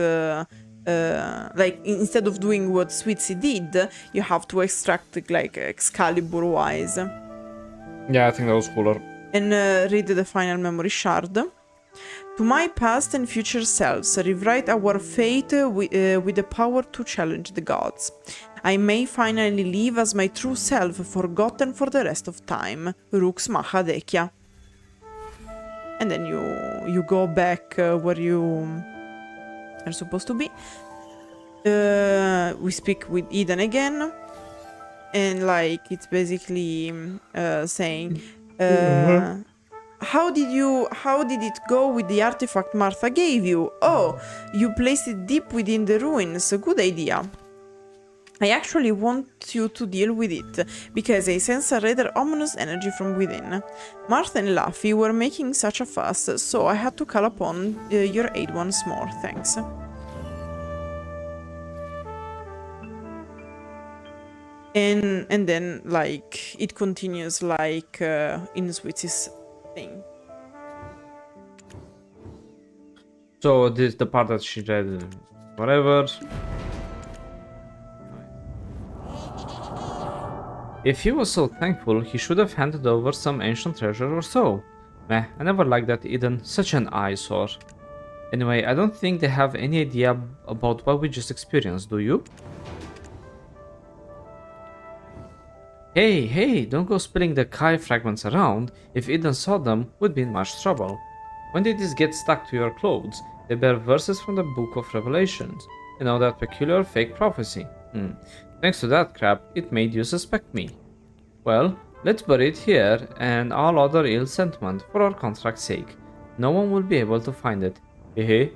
Speaker 2: instead of doing what Swittzy did, you have to extract it like Excalibur-wise.
Speaker 1: Yeah, I think that was cooler.
Speaker 2: And read the final memory shard. To my past and future selves, rewrite our fate with the power to challenge the gods. I may finally live as my true self, forgotten for the rest of time. Rux Mahadekya. And then you go back where you are supposed to be. We speak with Edan again, and like it's basically saying, how did it go with the artifact Martha gave you? Oh, you placed it deep within the ruins. Good idea. I actually want you to deal with it, because I sense a rather ominous energy from within. Martha and Laffy were making such a fuss, so I had to call upon your aid once more, thanks. And then, like, it continues like in Switzy's thing.
Speaker 1: So this is the part that she read, whatever. If he was so thankful, he should have handed over some ancient treasure or so. Meh, I never liked that Eden, such an eyesore. Anyway, I don't think they have any idea about what we just experienced, do you? Hey, don't go spilling the Kyve fragments around. If Eden saw them, we'd be in much trouble. When did these get stuck to your clothes? They bear verses from the Book of Revelations. You know, that peculiar fake prophecy. Thanks to that crap, it made you suspect me. Well, let's bury it here and all other ill sentiment for our contract's sake. No one will be able to find it. Hehe.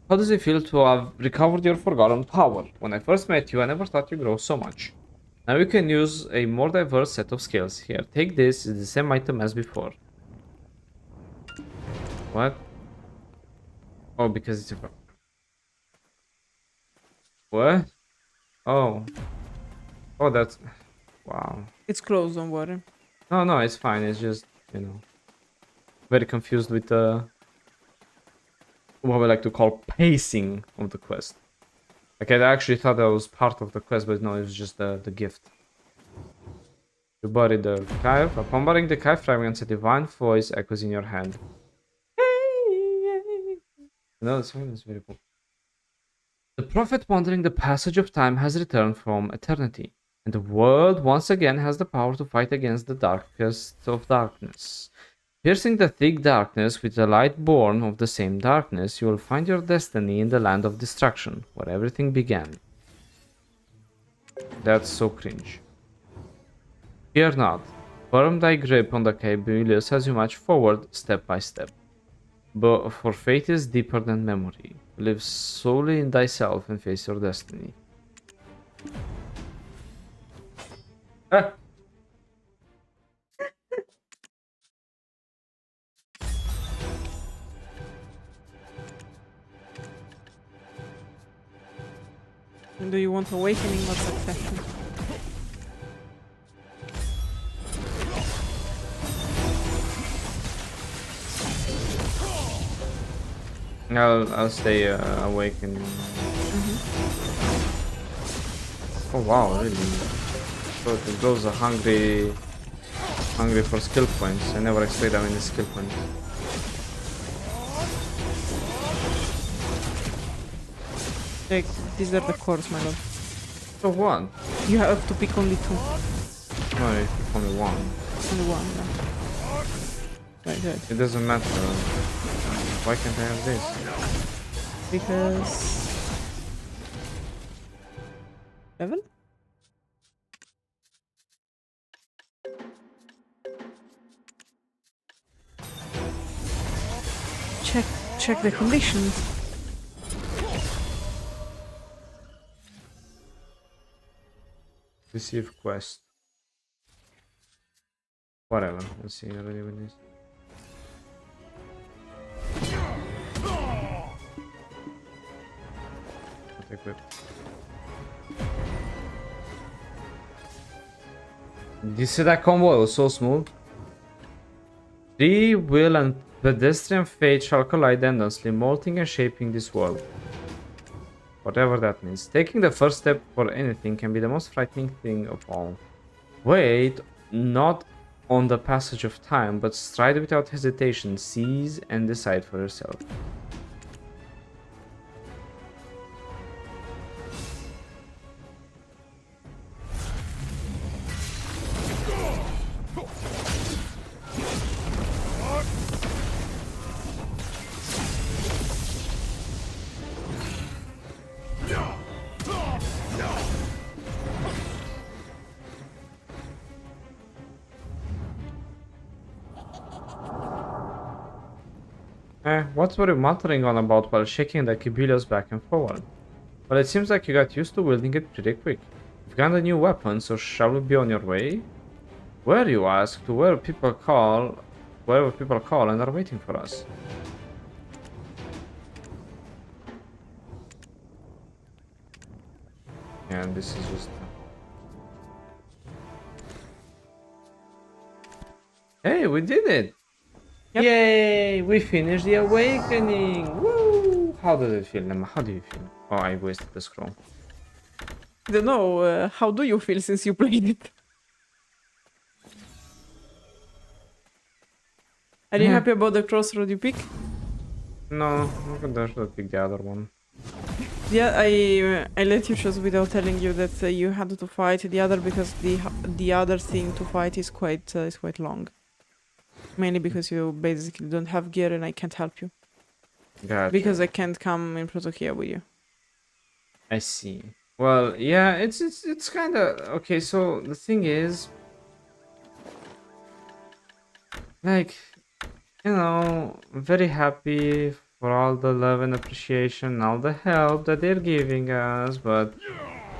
Speaker 1: How does it feel to have recovered your forgotten power? When I first met you, I never thought you grow so much. Now you can use a more diverse set of skills. Here, take this, it's the same item as before. What? Oh, because it's a... What? Oh. Oh, that's... Wow.
Speaker 2: It's closed, don't worry.
Speaker 1: No, it's fine. It's just, you know... Very confused with the... what we like to call pacing of the quest. Like, I actually thought that was part of the quest, but no, it was just the gift. You bury the Kyve. Upon burying the Kyve fragments, a divine voice echoes in your hand. No, this one is very cool. The prophet wandering the passage of time has returned from eternity, and the world once again has the power to fight against the darkest of darkness. Piercing the thick darkness with the light born of the same darkness, you will find your destiny in the land of destruction, where everything began. That's so cringe. Fear not. Firm thy grip on the Kibelius as you march forward step by step. But for fate is deeper than memory. Live solely in thyself and face your destiny. Ah!
Speaker 2: Do you want awakening or succession?
Speaker 1: I'll stay awakened. Oh wow, really? So it goes hungry for skill points. I never expect that many skill points.
Speaker 2: Like, these are the cores, my love.
Speaker 1: So what?
Speaker 2: You have to pick only two.
Speaker 1: No, you pick only one.
Speaker 2: Only one, yeah. Right.
Speaker 1: It doesn't matter. Why can't I have this?
Speaker 2: Because... Level? Check the conditions.
Speaker 1: Receive quest. Whatever. Let's see already with this. Equip. Did you see that combo? It was so smooth. Free will and pedestrian fate shall collide endlessly, molting and shaping this world. Whatever that means. Taking the first step for anything can be the most frightening thing of all. Wait, not on the passage of time, but stride without hesitation, seize and decide for yourself. What were you muttering on about while shaking the Kibelius back and forward? Well, it seems like you got used to wielding it pretty quick. You've got a new weapon, so shall we be on your way? Where, you ask, to wherever people call and are waiting for us. And this is just... Hey, we did it! Yep. Yay! We finished the awakening! Woo! How does it feel, Lema? How do you feel? Oh, I wasted the scroll.
Speaker 2: I don't know, how do you feel since you played it? Are you happy about the crossroad you pick?
Speaker 1: No, I should pick the other one.
Speaker 2: Yeah, I let you choose without telling you that you had to fight the other because the other thing to fight is quite long. Mainly because you basically don't have gear and I can't help you.
Speaker 1: Gotcha.
Speaker 2: Because I can't come in Protokia with you.
Speaker 1: I see. Well, yeah, it's kind of okay. So the thing is, like, you know, I'm very happy for all the love and appreciation, all the help that they're giving us, but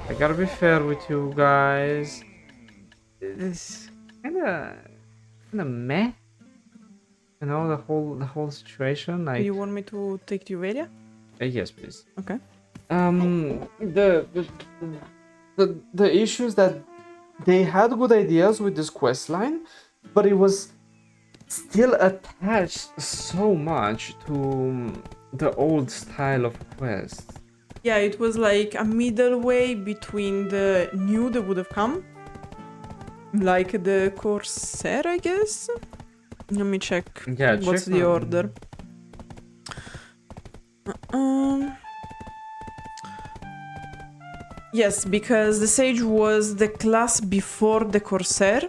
Speaker 1: I gotta be fair with you guys. It's kind of meh. You know, the whole situation. Like,
Speaker 2: Do you want me to take you area?
Speaker 1: yes, please.
Speaker 2: Okay.
Speaker 1: The issues that they had good ideas with this quest line, but it was still attached so much to the old style of quest.
Speaker 2: Yeah, it was like a middle way between the new that would have come, like the Corsair, I guess. Let me check.
Speaker 1: Yeah,
Speaker 2: what's
Speaker 1: check
Speaker 2: the
Speaker 1: on-
Speaker 2: order. Yes, because the Sage was the class before the Corsair.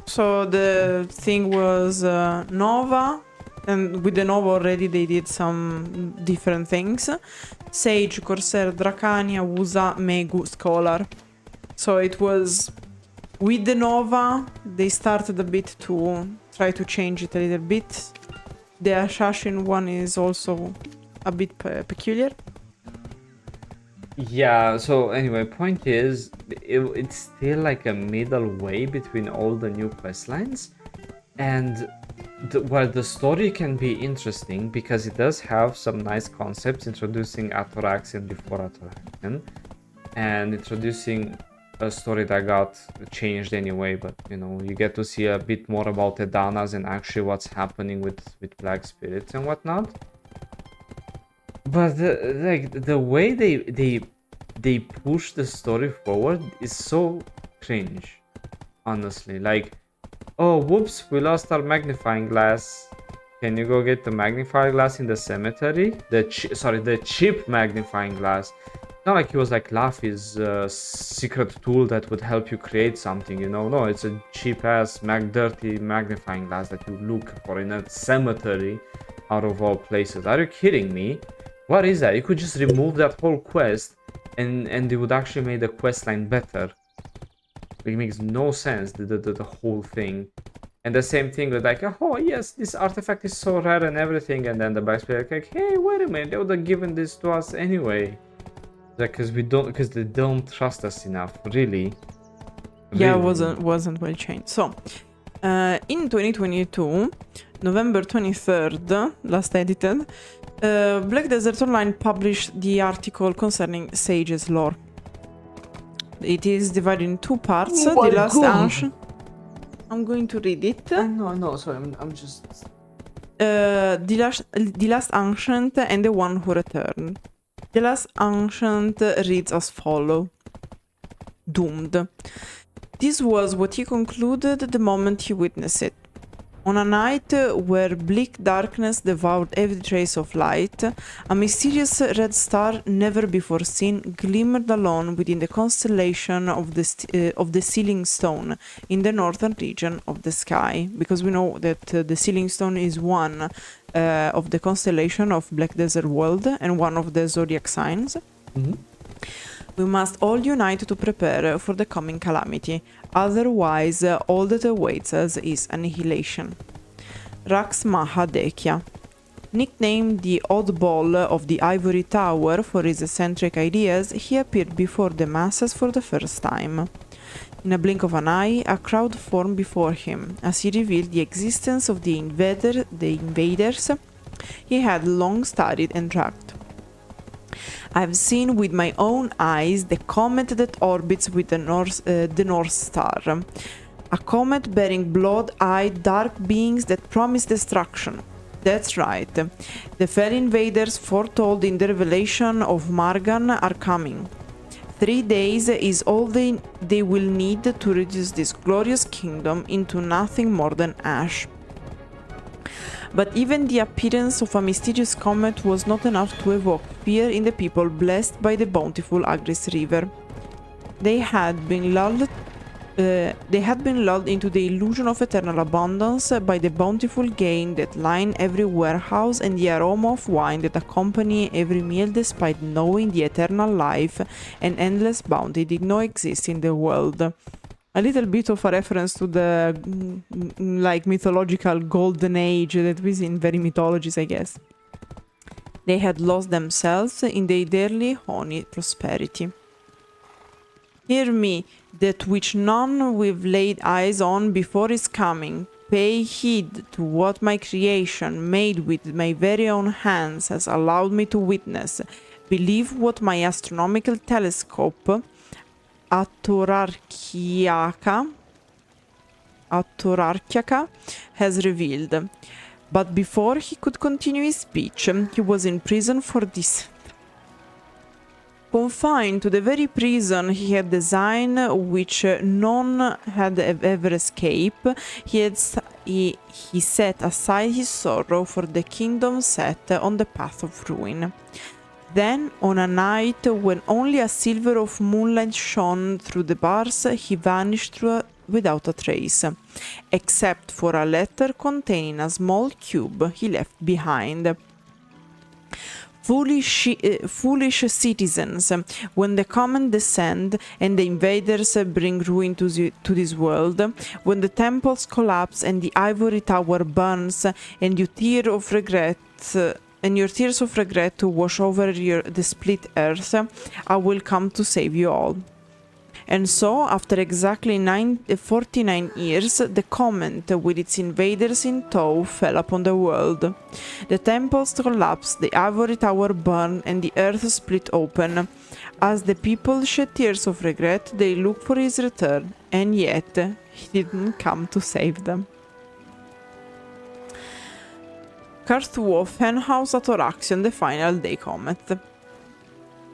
Speaker 2: So the thing was Nova, and with the Nova already they did some different things. Sage, Corsair, Dracania, Wusa, Megu, Scholar. So it was... With the Nova, they started a bit to try to change it a little bit. The Assassin one is also a bit peculiar.
Speaker 1: Yeah, so anyway, point is, it's still like a middle way between all the new quest lines, and while the story can be interesting because it does have some nice concepts, introducing Atoraxian before Atoraxian, and introducing a story that got changed anyway, but you know, you get to see a bit more about Edanas and actually what's happening with black spirits and whatnot. But the way they push the story forward is so cringe, honestly. Like, oh whoops, we lost our magnifying glass. Can you go get the magnifying glass in the cemetery? The cheap magnifying glass. It's not like it was like Laffy's secret tool that would help you create something, you know? No, it's a cheap ass dirty magnifying glass that you look for in a cemetery, out of all places. Are you kidding me? What is that? You could just remove that whole quest and it would actually make the quest line better. It makes no sense, the whole thing. And the same thing with like, oh yes, this artifact is so rare and everything, and then the backspace like, hey, wait a minute, they would have given this to us anyway. Because they don't trust us enough, really.
Speaker 2: Yeah, it wasn't well changed. So, in 2022, November 23rd, last edited, Black Desert Online published the article concerning Sage's lore. It is divided in two parts.
Speaker 1: Oh my
Speaker 2: the last
Speaker 1: God.
Speaker 2: ancient. I'm going to read it.
Speaker 1: No, sorry, I'm just...
Speaker 2: The last ancient and the one who returned. The last ancient reads as follows. Doomed. This was what he concluded the moment he witnessed it. On a night where bleak darkness devoured every trace of light, a mysterious red star never before seen glimmered alone within the constellation of the Sealing Stone in the northern region of the sky. Because we know that the Sealing Stone is one of the constellation of Black Desert World and one of the zodiac signs.
Speaker 1: Mm-hmm.
Speaker 2: We must all unite to prepare for the coming calamity, otherwise all that awaits us is annihilation. Rax Maha Dekya. Nicknamed the oddball of the Ivory Tower for his eccentric ideas, he appeared before the masses for the first time. In a blink of an eye, a crowd formed before him, as he revealed the existence of the invaders he had long studied and tracked. I've seen with my own eyes the comet that orbits with the North Star. A comet bearing blood-eyed dark beings that promise destruction. That's right. The fell invaders foretold in the revelation of Margan are coming. 3 days is all they will need to reduce this glorious kingdom into nothing more than ash. But even the appearance of a mysterious comet was not enough to evoke fear in the people blessed by the bountiful Agris River. They had been lulled into the illusion of eternal abundance by the bountiful gain that line every warehouse and the aroma of wine that accompany every meal, despite knowing the eternal life and endless bounty did not exist in the world. A little bit of a reference to the like mythological golden age that we see in very mythologies, I guess. They had lost themselves in their daily honey prosperity. Hear me, that which none we've laid eyes on before is coming. Pay heed to what my creation, made with my very own hands, has allowed me to witness. Believe what my astronomical telescope, Atorarchiaca, has revealed. But before he could continue his speech, he was in prison for this. Confined to the very prison he had designed, which none had ever escaped, he set aside his sorrow for the kingdom set on the path of ruin. Then, on a night when only a silver of moonlight shone through the bars, he vanished without a trace, except for a letter containing a small cube he left behind. Foolish citizens, when the comet descend and the invaders bring ruin to this world, when the temples collapse and the ivory tower burns, and you tear of regret and your tears of regret to wash over the split earth, I will come to save you all. And so, after exactly 49 years, the comet with its invaders in tow fell upon the world. The temples collapsed, the ivory tower burned, and the earth split open. As the people shed tears of regret, they looked for his return, and yet he didn't come to save them. Karthwolf Henhouse Atoraxion, the final day comet.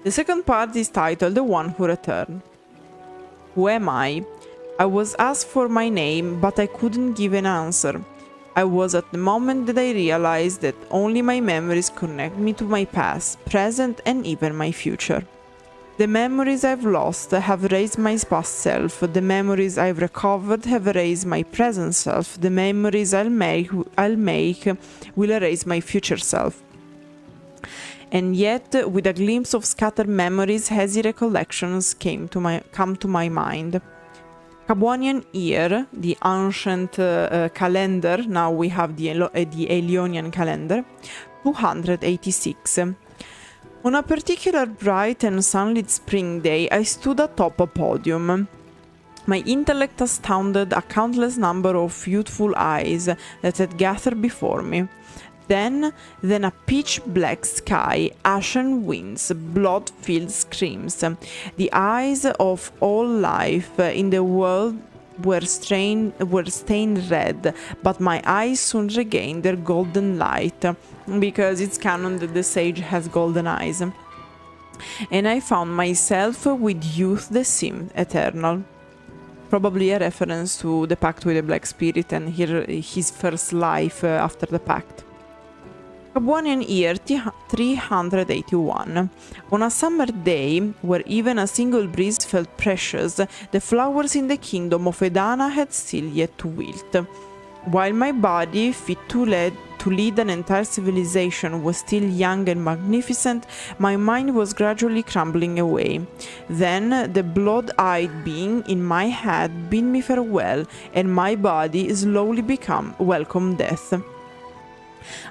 Speaker 2: The second part is titled The One Who Returned. Who am I? I was asked for my name, but I couldn't give an answer. I was at the moment that I realized that only my memories connect me to my past, present, and even my future. The memories I've lost have erased my past self. The memories I've recovered have erased my present self. The memories I'll make will erase my future self. And yet, with a glimpse of scattered memories, hazy recollections come to my mind. Cabonian year, the ancient calendar, now we have the Aelionian calendar, 286. On a particular bright and sunlit spring day, I stood atop a podium. My intellect astounded a countless number of youthful eyes that had gathered before me. Then a pitch-black sky, ashen winds, blood-filled screams. The eyes of all life in the world were stained red, but my eyes soon regained their golden light, because it's canon that the sage has golden eyes. And I found myself with youth that seemed eternal. Probably a reference to the pact with the Black Spirit and his first life after the pact. Cabonian year 381. On a summer day, where even a single breeze felt precious, the flowers in the kingdom of Edana had still yet to wilt. While my body, fit to lead an entire civilization, was still young and magnificent, my mind was gradually crumbling away. Then the blood-eyed being in my head bid me farewell, and my body slowly welcomed death.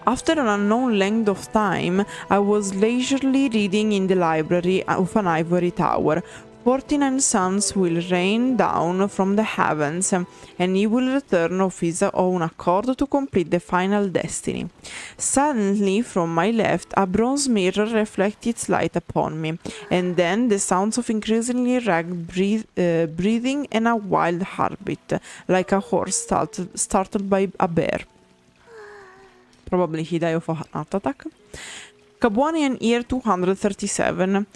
Speaker 2: After an unknown length of time, I was leisurely reading in the library of an ivory tower. 49 suns will rain down from the heavens, and he will return of his own accord to complete the final destiny. Suddenly, from my left, a bronze mirror reflected its light upon me, and then the sounds of increasingly ragged breathing and a wild heartbeat, like a horse startled by a bear. Probably he died of a heart attack. Cabonian year 237.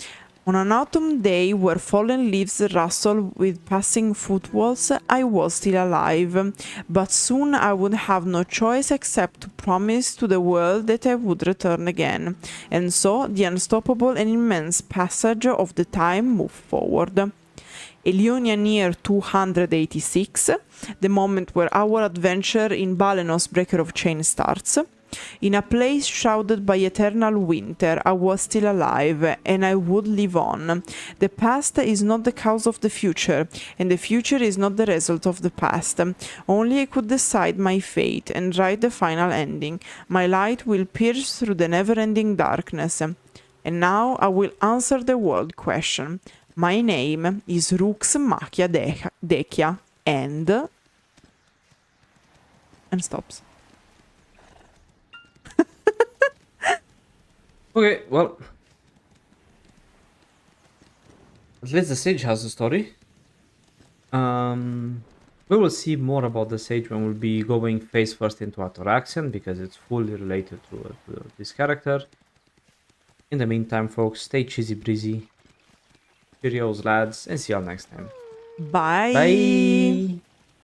Speaker 2: On an autumn day where fallen leaves rustle with passing footfalls, I was still alive, but soon I would have no choice except to promise to the world that I would return again, and so the unstoppable and immense passage of the time moved forward. Aelionian year 286, the moment where our adventure in Balenos Breaker of Chains starts. In a place shrouded by eternal winter, I was still alive, and I would live on. The past is not the cause of the future, and the future is not the result of the past. Only I could decide my fate and write the final ending. My light will pierce through the never-ending darkness. And now I will answer the world question. My name is Rux Machia Dechia, and stops.
Speaker 1: Okay, well, at least the sage has a story. We will see more about the sage when we'll be going face first into Atoraxion, because it's fully related to this character. In the meantime, folks, stay cheesy breezy. Cheerios, lads, and see y'all next time.
Speaker 2: Bye!
Speaker 1: Bye!